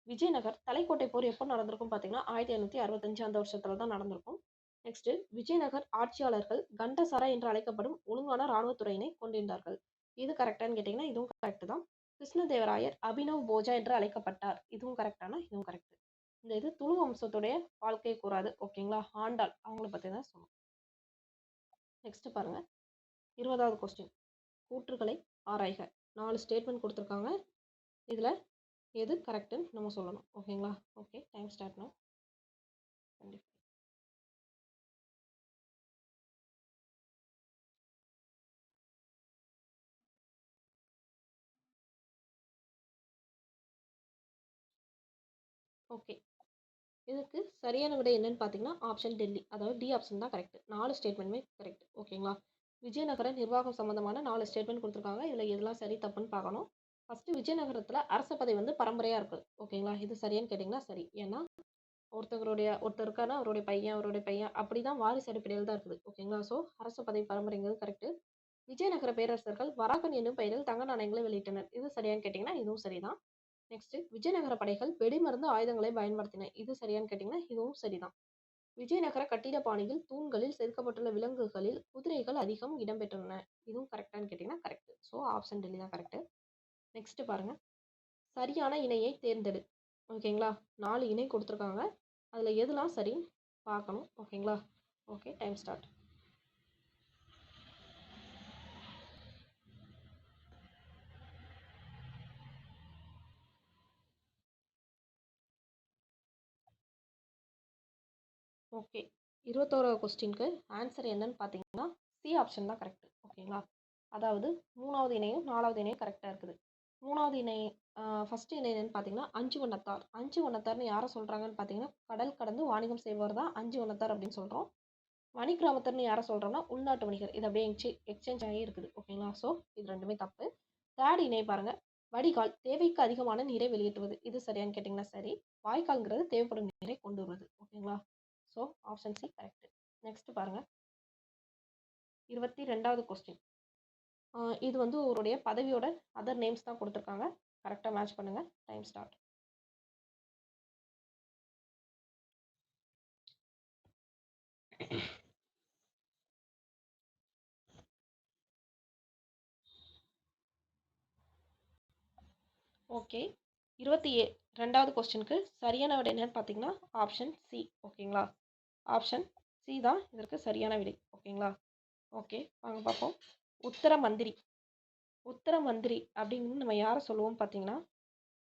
விஜயநகர் தலைக்கோட்டை போர் எப்போ நடந்திருக்கும் பார்த்தீங்கன்னா 1565 அந்த வருஷத்துல தான் நடந்திருக்கும். நெக்ஸ்ட் விஜயநகர் ஆட்சியாளர்கள் கண்டசாரா என்று அழைக்கப்படும் ஒழுங்கான இராணுவத்துறையினை கொண்டிருந்தார்கள். இது கரெக்டானு கேட்டீங்கன்னா இதுவும் கரெக்ட் தான். கிருஷ்ணதேவராயர் அபினவ் போஜா என்று அழைக்கப்பட்டார். இதுவும் கரெக்டானா இதுவும் கரெக்ட். இந்த இது துளு வம்சத்துடைய வாழ்க்கையை கூறாது. ஓகேங்களா? ஆண்டாள் அவங்கள பத்தி தான் சொல்லுவோம். நெக்ஸ்ட் பாருங்க. 20வது கொஸ்டின் கூற்றுகளை ஆராய்க. 4 ஸ்டேட்மெண்ட் கொடுத்துருக்காங்க. இதுல எது கரெக்டுன்னு நம்ம சொல்லணும். ஓகேங்களா? ஓகே. Time start now. கண்டிப்பா. ஓகே. இதுக்கு சரியான விடை என்னன்னு பார்த்தீங்கன்னா, ஆப்ஷன் டெல்லி. அதாவது டி ஆப்ஷன் தான் கரெக்ட். 4 ஸ்டேட்மெண்ட்டுமே கரெக்ட். ஓகேங்களா? விஜயநகர நிர்வாகம் சம்மந்தமான 4 ஸ்டேட்மெண்ட் குடுத்துருக்காங்க. இதில எதெல்லாம் சரி, தப்புன்னு பார்க்கணும். ஃபர்ஸ்ட்டு விஜயநகரத்தில அரச பதவி வந்து பரம்பரையா இருக்கு. ஓகேங்களா? இது சரியான்னு கேட்டீங்கன்னா சரி. ஏன்னா, ஒருத்தர் இருக்காருன்னா, அவருடைய பையன் அப்படிதான் வாரிசு அடிப்படையில தான் இருக்குது. ஓகேங்களா? ஸோ, அரச பதவி பரம்பரைங்கிறது கரெக்ட்டு. விஜயநகர பேரரசர்கள் வராகன் என்னும் பெயரில் தங்க நாணயங்களை வெளியிட்டனர். இது சரியான்னு கேட்டீங்கன்னா, இதுவும் சரிதான். நெக்ஸ்ட் விஜயநகர படைகள் வெடிமருந்து ஆயுதங்களை பயன்படுத்தின. இது சரியான்னு கேட்டீங்கன்னா, இதுவும் சரிதான். விஜயநகர கட்டிட பாணியில் தூண்களில் செதுக்கப்பட்டுள்ள விலங்குகளில் குதிரைகள் அதிகம் இடம்பெற்றுள்ளன. இதுவும் கரெக்டான்னு கேட்டீங்கன்னா, கரெக்ட். ஸோ ஆப்ஷன் டெல்லி தான் கரெக்ட். நெக்ஸ்ட் பாருங்க. சரியான இணையை தேர்ந்தெடு. ஓகேங்களா? 4 இணை கொடுத்துருக்காங்க. அதில் எதுலாம் சரின்னு பார்க்கணும். ஓகேங்களா? ஓகே. Time start. ஓகே. 21வது கொஸ்டினுக்கு ஆன்சர் என்னன்னு பார்த்தீங்கன்னா, சி ஆப்ஷன் தான் கரெக்ட். ஓகேங்களா? அதாவது 3வது இணையும் 4வது இணையும் கரெக்டாக இருக்குது. 3வது இணை ஃபர்ஸ்ட் இணை என்னன்னு பார்த்தீங்கன்னா, அஞ்சு வண்ணத்தார். அஞ்சு வண்ணத்தார்னு யாரை சொல்கிறாங்கன்னு பார்த்தீங்கன்னா, கடல் கடந்து வாணிகம் செய்பவர் தான் அஞ்சு வண்ணத்தார் அப்படின்னு சொல்கிறோம். மணிக்கிராமத்தர்னு யாரை சொல்கிறோம்னா, உள்நாட்டு வணிகர். இது அப்படியே எக்ஸ்சேஞ்ச் ஆகி இருக்குது. ஓகேங்களா? ஸோ இது ரெண்டுமே தப்பு. தேர்ட் இணை பாருங்க. வடிகால் தேவைக்கு அதிகமான நீரை வெளியேற்றுவது. இது சரியான்னு கேட்டிங்கன்னா சரி. வாய்க்கால்ங்கிறது தேவைப்படும் நீரை கொண்டு வருவது. ஓகேங்களா? So option C correct. Next பாருங்க. 22வது கொஸ்டின். இது வந்து அவருடைய பதவியோட அதர் நேம்ஸ் தான் கொடுத்துருக்காங்க. கரெக்டாக மேட்ச் பண்ணுங்க. Time start. ஓகே. 22வது கொஸ்டினுக்கு சரியான விடை என்னன்னு பார்த்தீங்கன்னா, ஆப்ஷன் சி. ஓகேங்களா? ஆப்ஷன் சி தான் இதற்கு சரியான விடை. ஓகேங்களா? ஓகே. வாங்க பார்ப்போம். உத்தர மந்திரி. உத்தர மந்திரி அப்படின்னு நம்ம யாரை சொல்லுவோம் பார்த்தீங்கன்னா,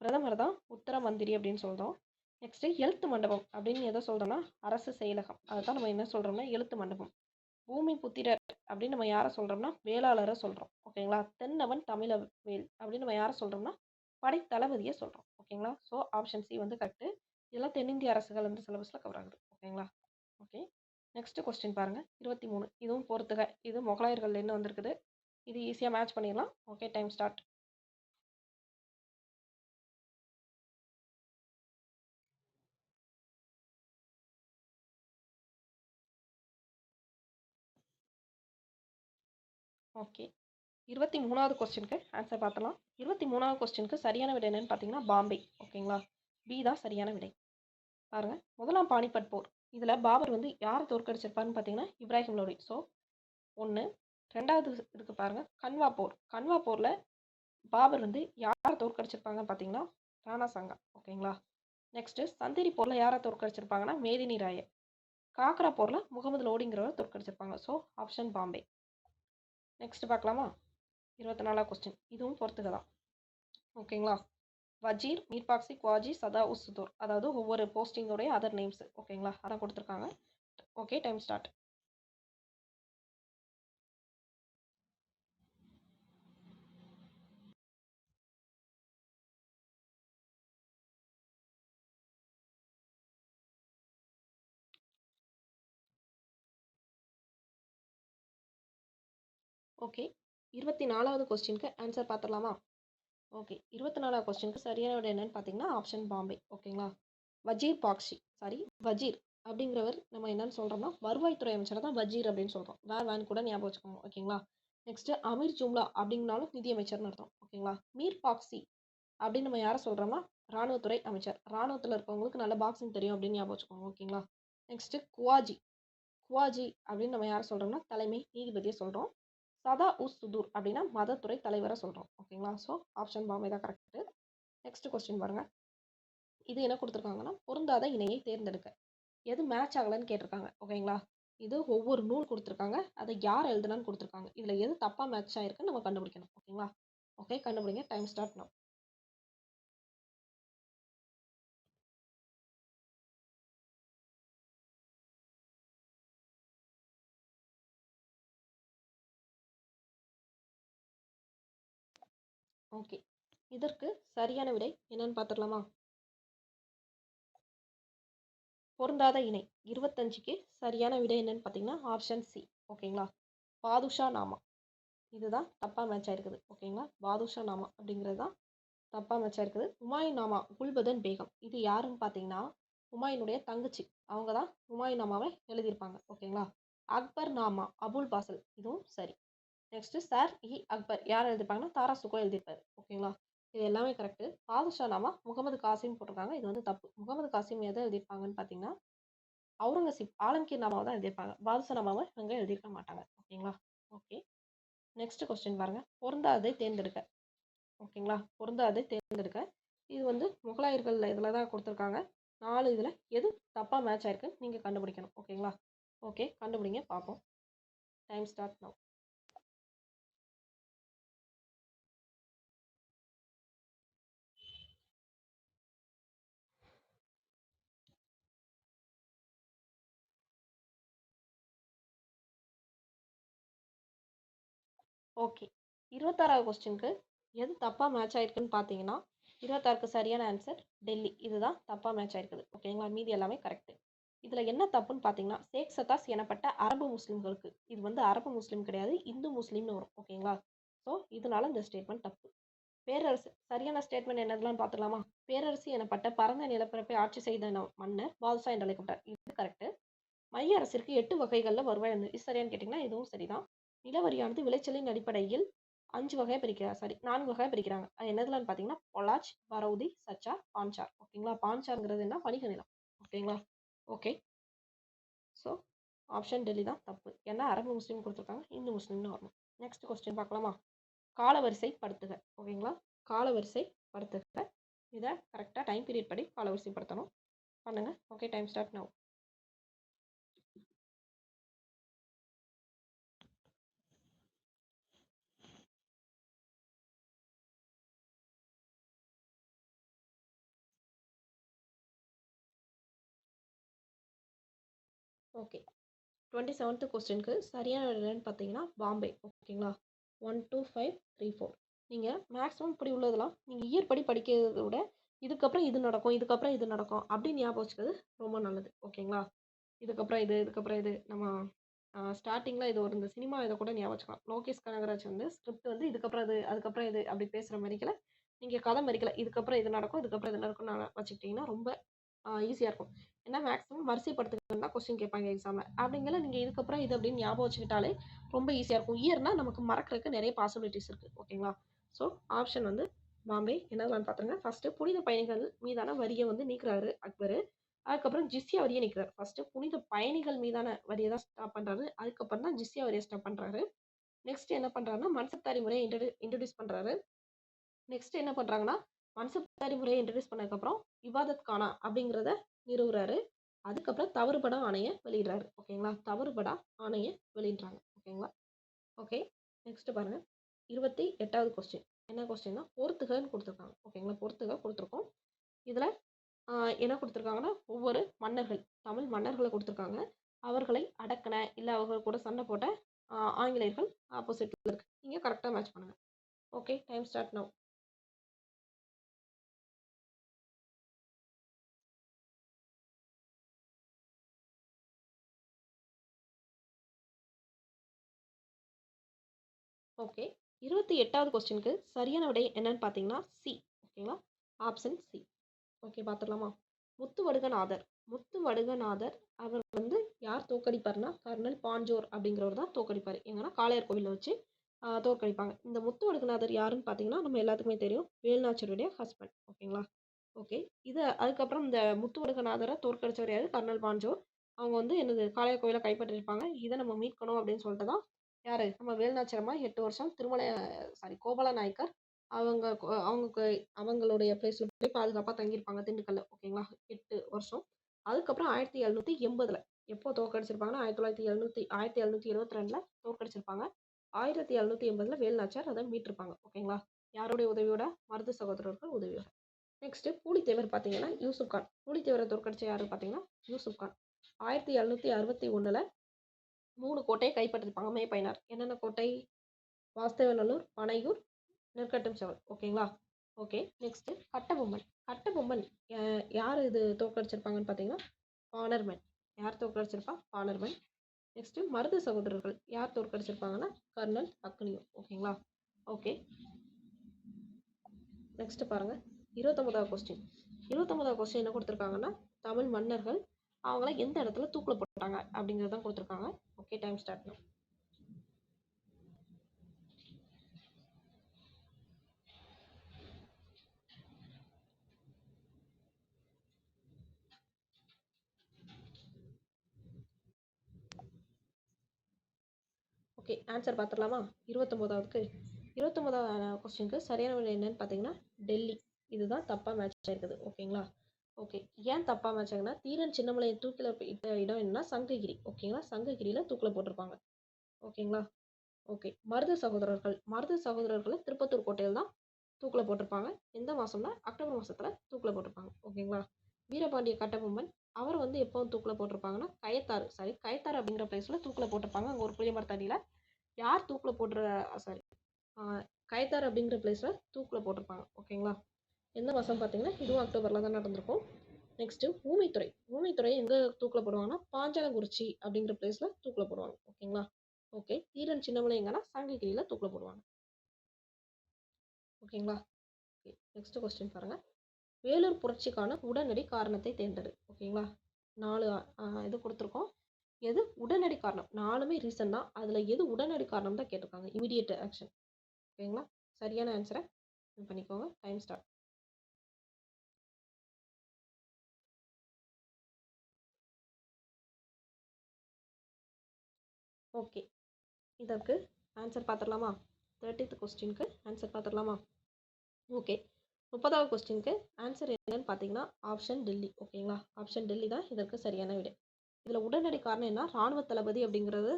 பிரதமர் தான் உத்தர மந்திரி அப்படின்னு சொல்றோம். நெக்ஸ்ட் எழுத்து மண்டபம் அப்படின்னு எதை சொல்றோம்னா, அரசு செயலகம். அதை தான் நம்ம என்ன சொல்றோம்னா, எழுத்து மண்டபம். பூமி புத்திரர் அப்படின்னு நம்ம யாரை சொல்றோம்னா, வேளாளரை சொல்றோம். ஓகேங்களா? தென்னவன் தமிழவேல் அப்படின்னு நம்ம யாரை சொல்றோம்னா, படைத்தளபதியை சொல்றோம். ஓகேங்களா? ஸோ ஆப்ஷன் சி வந்து கரெக்ட். இதெல்லாம் தென்னிந்திய அரசுகள் வந்து சிலபஸ்ல கவர் ஆகுது. ஓகேங்களா? ஓகே. நெக்ஸ்ட் கொஸ்டின் பாருங்க. 23. இதுவும் பொறுத்துக. இது முகலாயர்கள் என்ன வந்திருக்குது. இது ஈஸியாக மேட்ச் பண்ணிடலாம். ஓகே. Time start. ஓகே. 23வது கொஸ்டினுக்கு ஆன்சர் பார்த்தலாம். 23வது கொஸ்டினுக்கு சரியான விடை என்னன்னு பார்த்தீங்கன்னா, பாம்பே. ஓகேங்களா? பி தான் சரியான விடை. பாருங்க. முதலாம் பானிபட் போர். இதில் பாபர் வந்து யாரை தோற்கடிச்சிருப்பாருன்னு பார்த்தீங்கன்னா, இப்ராஹிம் லோடி. ஸோ 1. 2வது இதுக்கு பாருங்க. கன்வா போர். கன்வா போரில் பாபர் வந்து யாரை தோற்கடிச்சிருப்பாங்கன்னு பார்த்தீங்கன்னா, ராணா சாங்கா. ஓகேங்களா? நெக்ஸ்ட்டு சந்தேரி போரில் யாரை தோற்கடிச்சிருப்பாங்கன்னா, மேதினி ராய. காக்ரா போரில் முகமது லோடிங்கிறவர் தோற்கடிச்சிருப்பாங்க. So option Bombay. நெக்ஸ்ட் பார்க்கலாமா? 24வது கொஸ்டின். இதுவும் பொறுத்துக தான். ஓகேங்களா? வஜீர், மீர்பாக்சி, குவாஜி, சதா உஸ்துர். அதாவது ஒவ்வொரு போஸ்டிங்கோடைய அதர் நேம்ஸ். ஓகேங்களா? அதான் கொடுத்துருக்காங்க. ஓகே. Time start. ஓகே. 24வது கொஸ்டினுக்கு ஆன்சர் பார்த்துடலாமா? ஓகே. 24வது கொஸ்டினுக்கு சரியான விடை என்னன்னு பார்த்தீங்கன்னா, ஆப்ஷன் பாம்பே. ஓகேங்களா? வஜீர் பாக்ஷி. சாரி வஜீர் அப்படிங்கிறவர் நம்ம என்னன்னு சொல்கிறோம்னா, வருவாய்த்துறை அமைச்சரை தான் வஜீர் அப்படின்னு சொல்கிறோம். வேன் கூட ஞாபகம் வச்சுக்கோங்க. ஓகேங்களா? நெக்ஸ்ட்டு அமீர் ஜும்லா அப்படிங்கனாலும் நிதியமைச்சர்னு அர்த்தம். ஓகேங்களா? மீர் பாக்சி அப்படின்னு நம்ம யாரை சொல்கிறோம்னா, ராணுவத்துறை அமைச்சர். ராணுவத்தில் இருக்கவங்களுக்கு நல்ல பாக்ஸிங் தெரியும் அப்படின்னு ஞாபகம் வச்சுக்கோங்க. ஓகேங்களா? நெக்ஸ்ட்டு குவாஜி. குவாஜி அப்படின்னு நம்ம யாரை சொல்கிறோம்னா, தலைமை நீதிபதியை சொல்கிறோம். சதா உஸ் சுதூர் அப்படின்னா மதத்துறை தலைவரை சொல்கிறோம். ஓகேங்களா? ஸோ ஆப்ஷன் பாம்பே தான் கரெக்டு. நெக்ஸ்ட் கொஸ்டின் பாருங்கள். இது என்ன கொடுத்துருக்காங்கன்னா, பொருந்தாத இணையை தேர்ந்தெடுக்க. எது மேட்ச் ஆகலைன்னு கேட்டிருக்காங்க. ஓகேங்களா? இது ஒவ்வொரு நூல் கொடுத்துருக்காங்க. அதை யார் எழுதுனான்னு கொடுத்துருக்காங்க. இதில் எது தப்பாக மேட்ச் ஆகிருக்குன்னு நம்ம கண்டுபிடிக்கணும். ஓகேங்களா? ஓகே. கண்டுபிடிங்க. Time start now. ஓகே. இதற்கு சரியான விடை என்னன்னு பார்த்துடலாமா? பொருந்தாத இணை 25க்கு சரியான விடை என்னன்னு பார்த்தீங்கன்னா ஆப்ஷன் சி. ஓகேங்களா? பாதுஷா நாமா. இதுதான் தப்பாக மேட்ச் ஆயிருக்குது. ஓகேங்களா? பாதுஷா நாமா அப்படிங்கிறது தான் தப்பாக மேட்ச் ஆயிருக்குது. ஹுமாயூன் நாமா குல்பதன் பேகம். இது யாருன்னு பார்த்தீங்கன்னா ஹுமாயூனுடைய தங்கச்சி. அவங்க தான் ஹுமாயூன் நாமாவை எழுதியிருப்பாங்க. ஓகேங்களா? அக்பர் நாமா அபுல் பாசல். இதுவும் சரி. நெக்ஸ்ட் சார் அக்பர் யார் எழுதியிருப்பாங்கன்னா தாரா சுகோ எழுதியிருப்பாரு. ஓகேங்களா? இது எல்லாமே கரெக்டு. பாதுஷா நாமா முகமது காசிம் போட்டிருக்காங்க. இது வந்து தப்பு. முகமது காசிம் எதை எழுதியிருப்பாங்கன்னு பார்த்தீங்கன்னா அவுரங்கசீப் ஆலம்கீர் நாமாவை தான் எழுதியிருப்பாங்க. பாதுஷா நாமாவை இவங்க எழுதியிருக்க மாட்டாங்க. ஓகேங்களா? ஓகே. நெக்ஸ்ட் கொஸ்டின் பாருங்க. பொருந்தாததை தேர்ந்தெடுக்க. ஓகேங்களா? பொருந்தாததை தேர்ந்தெடுக்க. இது வந்து முகலாயர்கள் இதில் தான் கொடுத்துருக்காங்க. 4 இதில் எது தப்பாக மேட்ச் ஆயிருக்குன்னு நீங்கள் கண்டுபிடிக்கணும். ஓகேங்களா? ஓகே, கண்டுபிடிங்க பார்ப்போம். Time start now. ஓகே. 26வது கொஸ்டினுக்கு எது தப்பாக மேட்ச் ஆயிருக்குன்னு பார்த்தீங்கன்னா 26க்கு சரியான ஆன்சர் டெல்லி. இதுதான் தப்பாக மேட்ச் ஆயிருக்குது. ஓகேங்களா? மீதி எல்லாமே கரெக்டு. இதில் என்ன தப்புன்னு பார்த்தீங்கன்னா ஷேக் சத்தாஸ் எனப்பட்ட அரபு முஸ்லீம்களுக்கு. இது வந்து அரபு முஸ்லீம் கிடையாது, இந்து முஸ்லீம்னு வரும். ஓகேங்களா? ஸோ இதனால இந்த ஸ்டேட்மெண்ட் தப்பு. பேரரசு சரியான ஸ்டேட்மெண்ட் என்னதெல்லாம் பார்த்துலாமா? பேரரசு எனப்பட்ட பரந்த நிலப்பரப்பை ஆட்சி செய்த மன்னர் பாதுஷா என்று அழைக்கப்பட்டார். இது கரெக்டு. மைய அரசிற்கு 8 வகைகளில் வருவாய் வந்து இது சரியான்னு கேட்டிங்கன்னா இதுவும் சரிதான். நிலவரியானது விளைச்சலின் அடிப்படையில் 5 வகையாக பிரிக்கிறார். சரி, 4 வகையாக பிரிக்கிறாங்க. அது என்னதுலான்னு பார்த்தீங்கன்னா பொலாச், பரௌதி, சச்சார், பான்சார். ஓகேங்களா? பான்சார்ங்கிறது என்ன? வணிக நிலம். ஓகேங்களா? ஓகே. ஸோ ஆப்ஷன் டெல்லி தான் தப்பு. ஏன்னா அரபு முஸ்லீம் கொடுத்துருக்காங்க, இந்து முஸ்லீம்னு வரணும். நெக்ஸ்ட் கொஸ்டின் பார்க்கலாமா? காலவரிசை படுத்துக. ஓகேங்களா? காலவரிசை படுத்துக. இதை கரெக்டாக டைம் பீரியட் படி காலவரிசைப்படுத்தணும். பண்ணுங்க. Okay, time start now. Okay. 27th கொஸ்டினுக்கு சரியான என்னன்னு பார்த்தீங்கன்னா பாம்பே. ஓகேங்களா? 1 2 5 3 4. நீங்கள் மேக்ஸிமம் இப்படி உள்ளதெல்லாம் நீங்கள் இயர் படி படிக்கிறத விட இதுக்கப்புறம் இது நடக்கும், இதுக்கப்புறம் இது நடக்கும் அப்படின்னு ஞாபகம் வச்சுக்கிறது ரொம்ப நல்லது. ஓகேங்களா? இதுக்கப்புறம் இது, இதுக்கப்புறம் இது. நம்ம ஸ்டார்டிங்கில் இது ஒரு இந்த சினிமா இதை கூட ஞாபகம் வச்சுக்கலாம். லோகேஷ் கனகராஜ் வந்து ஸ்கிரிப்ட் வந்து இதுக்கப்புறம் இது, அதுக்கப்புறம் இது அப்படி பேசுகிற மாதிரிக்கல நீங்கள் கதை மறிக்கல. இதுக்கப்புறம் இது நடக்கும், இதுக்கப்புறம் இது நடக்கும்னு வச்சுக்கிட்டிங்கன்னா ரொம்ப ஈஸியாக இருக்கும். ஏன்னா மேக்ஸிமம் வரிசைப்படுத்துகிறது தான் கொஸ்டின் கேட்பாங்க எக்ஸாமில். அப்படிங்கிற நீங்கள் இதுக்கப்புறம் இது அப்படின்னு ஞாபகம் வச்சுக்கிட்டாலே ரொம்ப ஈஸியாக இருக்கும். இயர்னால் நமக்கு மறக்கிறதுக்கு நிறைய பாசிபிலிட்டிஸ் இருக்குது. ஓகேங்களா? ஸோ ஆப்ஷன் வந்து பாம்பே. என்னதுலான்னு பார்த்துருங்க. ஃபஸ்ட்டு புனித பயணிகள் மீதான வரியை வந்து நீக்கிறாரு அக்பர். அதுக்கப்புறம் ஜிஸ்யா வரியை நீக்கிறார். ஃபஸ்ட்டு புனித பயணிகள் மீதான வரியை தான் ஸ்டாப் பண்ணுறாரு. அதுக்கப்புறம் தான் ஜிஸ்யா வரியை ஸ்டாப் பண்ணுறாரு. நெக்ஸ்ட் என்ன பண்ணுறாருன்னா மன்சப்தாரி முறையை இன்ட்ரடியூஸ் பண்ணுறாரு. நெக்ஸ்ட் என்ன பண்ணுறாங்கன்னா மன்சப்தாரி முறையை இன்ட்ரடியூஸ் பண்ணதுக்கப்புறம் இபாதத் கானா அப்படிங்கிறத நிறுவுறாரு. அதுக்கப்புறம் தவறுபடா ஆணையை வெளியிடுறாரு. ஓகேங்களா? தவறுபடா ஆணையை வெளியிடுறாங்க. ஓகேங்களா? ஓகே. நெக்ஸ்ட் பாருங்க. 28வது கொஸ்டின். என்ன கொஸ்டின்னா பொறுத்துகன்னு கொடுத்துருக்காங்க. ஓகேங்களா? பொறுத்துக கொடுத்துருக்கோம். இதில் என்ன கொடுத்துருக்காங்கன்னா ஒவ்வொரு மன்னர்கள், தமிழ் மன்னர்களை கொடுத்துருக்காங்க. அவர்களை அடக்கின இல்லை அவர்கள் கூட சண்டை போட்ட ஆங்கிலேயர்கள் ஆப்போசிட்டில் இருக்கு. நீங்கள் கரெக்டாக மேட்ச் பண்ணுங்க. Okay, time start now. Okay. 28வது கொஸ்டினுக்கு சரியான விடை என்னன்னு பார்த்தீங்கன்னா சி. ஓகேங்களா? Option C. ஓகே, பார்த்துடலாமா? முத்துவடுகநாதர். முத்துவடுகநாதர் அவர் வந்து யார் தோற்கடிப்பார்னா கர்னல் பாஞ்சோர் அப்படிங்கிறவர் தான் தோற்கடிப்பார். எங்கன்னா காளையார் கோவிலில் வச்சு தோற்கடிப்பாங்க. இந்த முத்துவடுகநாதர் யாருன்னு பார்த்தீங்கன்னா நம்ம எல்லாத்துக்குமே தெரியும், வேலுநாச்சியாருடைய ஹஸ்பண்ட். ஓகேங்களா? ஓகே. இது அதுக்கப்புறம் இந்த முத்துவடுகநாதரை தோற்கடிச்சவர் யார்? கர்னல் பாஞ்சோர். அவங்க வந்து என்னது காளையார் கோவிலை கைப்பற்றிருப்பாங்க. இதை நம்ம மீட்கணும் அப்படின்னு சொல்லிட்டு தான் யாரு நம்ம வேலுநாச்சியம்மா 8 வருஷம் திருமலை கோபால நாயக்கர் அவங்க அவங்களுடைய பிளேஸ்ல போய் பாதுகாப்பாக தங்கியிருப்பாங்க திண்டுக்கல்ல. ஓகேங்களா? 8 வருஷம். அதுக்கப்புறம் 1780 எப்போ தோற்கடிச்சிருப்பாங்கன்னா 1772 தோற்கடிச்சிருப்பாங்க. 1780 வேலுநாச்சியார் அதை மீட்டிருப்பாங்க. ஓகேங்களா? யாருடைய உதவியோட? மருது சகோதரர்கள் உதவியோட. நெக்ஸ்ட் பூலித்தேவர் பார்த்தீங்கன்னா யூசுப் கான். பூலித்தேவரை தோற்கடிச்ச யாரு பார்த்தீங்கன்னா யூசுப் கான். 1761 3 கோட்டையை கைப்பற்றிருப்பாங்க மேய்ப்பயனார். என்னென்ன கோட்டை? வாஸ்தவநல்லூர், பனையூர், நெற்கட்டும் செவல். ஓகேங்களா? ஓகே. நெக்ஸ்ட் கட்டபொம்மன். கட்டபொம்மன் யார் இது தோற்கடிச்சிருப்பாங்கன்னு பார்த்தீங்கன்னா, பாணர்மன். யார் தோற்கடிச்சிருப்பா? பாணர்மன். நெக்ஸ்ட் மருது சகோதரர்கள் யார் தோற்கடிச்சிருப்பாங்கன்னா, கர்னல் அக்னியோ. ஓகேங்களா? ஓகே. நெக்ஸ்ட் பாருங்க 29வது கொஸ்டின். 29வது கொஸ்டின் என்ன கொடுத்துருக்காங்கன்னா, தமிழ் மன்னர்கள் அவங்கள எந்த இடத்துல தூக்கில் போட்டாங்க அப்படிங்கிறது தான் கொடுத்துருக்காங்க. ஓகே, டைம் ஸ்டார்ட் பண்ணும். ஓகே, ஆன்சர் பார்த்துடலாமா? 29வதுக்கு 29வது கொஸ்டினுக்கு சரியான விடை என்னன்னு பார்த்தீங்கன்னா, டெல்லி. இதுதான் தப்பாக மேட்ச் ஆயிருக்குது. ஓகேங்களா? ஓகே, ஏன் தப்பாக மேட்ச் ஆகுனா, தீரன் சின்னமலையை தூக்கில் இட்ட இடம் என்னன்னா சங்ககிரி. ஓகேங்களா? சங்ககிரியில் தூக்கில் போட்டிருப்பாங்க. ஓகேங்களா? ஓகே, மருது சகோதரர்களை திருப்பத்தூர் கோட்டையில் தான் தூக்கில் போட்டிருப்பாங்க. எந்த மாதம்னா அக்டோபர் மாதத்தில் தூக்கில் போட்டிருப்பாங்க. ஓகேங்களா? வீரபாண்டிய கட்டபொம்மன் அவர் வந்து எப்போ தூக்கில் போட்டிருப்பாங்கன்னா, கயத்தாறு அப்படிங்கிற பிளேஸில் தூக்கில் போட்டிருப்பாங்க. அங்கே ஒரு புளிய மரத்தடியில் யார் தூக்கில் போடுற சாரி கயத்தாறு அப்படிங்கிற பிளேஸில் தூக்கில் போட்டிருப்பாங்க. ஓகேங்களா? எந்த மாதம் பார்த்தீங்கன்னா, இதுவும் அக்டோபரில் தான் நடந்திருக்கும். நெக்ஸ்ட்டு ஊமைத்துறை எங்கே தூக்கில் போடுவாங்கன்னா, பாஞ்சாலங்குறிச்சி அப்படிங்கிற பிளேஸில் தூக்கில் போடுவாங்க. ஓகேங்களா? ஓகே, தீரன் சின்னமலை எங்கன்னா சங்ககிரியில் தூக்கில் போடுவாங்க. ஓகேங்களா? ஓகே, நெக்ஸ்ட் கொஸ்டின் பாருங்கள். வேலூர் புரட்சிக்கான உடனடி காரணத்தை தேர்ந்தெடு. ஓகேங்களா? 4 இது கொடுத்துருக்கோம். எது உடனடி காரணம்? 4மே ரீசன் தான். அதில் எது உடனடி காரணம் தான் கேட்டிருக்காங்க. Immediate action. ஓகேங்களா? சரியான ஆன்சரை இது பண்ணிக்கோங்க. Time start. ஓகே, இதற்கு ஆன்சர் பார்த்துடலாமா? 30th கொஸ்டினுக்கு ஆன்சர் பார்த்துடலாமா? ஓகே, 30வது கொஸ்டினுக்கு ஆன்சர் என்னன்னு பார்த்தீங்கன்னா, ஆப்ஷன் டெல்லி. ஓகேங்களா? ஆப்ஷன் டெல்லி தான் இதற்கு சரியான விடை. இதில் உடனடி காரணம் என்ன? இராணுவ தளபதி அப்படிங்கிறது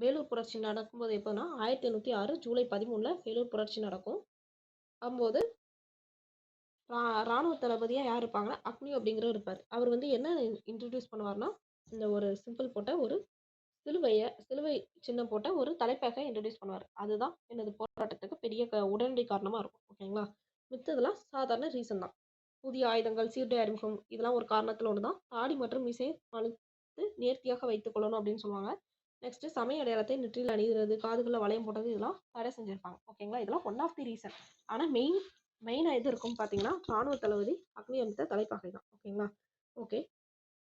வேலூர் புரட்சி நடக்கும்போது எப்போனா 1806 ஜூலை 13 வேலூர் புரட்சி நடக்கும். அப்போது இராணுவ தளபதியாக யார் இருப்பாங்கன்னா, அக்னியோ அப்படிங்கிறவர் இருப்பார். அவர் வந்து என்ன இன்ட்ரடியூஸ் பண்ணுவார்னா, இந்த ஒரு சிம்பிள் போட்ட ஒரு சிலுவை சின்னம் போட்ட ஒரு தலைப்பாக இன்ட்ரடியூஸ் பண்ணுவார். அதுதான் எனது போராட்டத்துக்கு பெரிய உடனடி காரணமாக இருக்கும். ஓகேங்களா? மித்ததெல்லாம் சாதாரண ரீசன் தான். புதிய ஆயுதங்கள், சீருடை அறிமுகம் இதெல்லாம் ஒரு காரணத்தில் ஒன்று தான். தாடி மற்றும் மீசையை வளர்த்து நேர்த்தியாக வைத்துக் கொள்ளணும் அப்படின்னு சொல்லுவாங்க. நெக்ஸ்ட் சமய அடையாளத்தை நெற்றியில் அணிகிறது, காதுகளில் வளையம் போட்டது இதெல்லாம் தடை செஞ்சிருப்பாங்க. ஓகேங்களா? இதெல்லாம் ஒன் ஆஃப் தி ரீசன். ஆனால் மெயினாக எது இருக்கும் பார்த்தீங்கன்னா, ராணுவ தளபதி அக்னி அமைத்த தலைப்பாகை தான். ஓகேங்களா? ஓகே,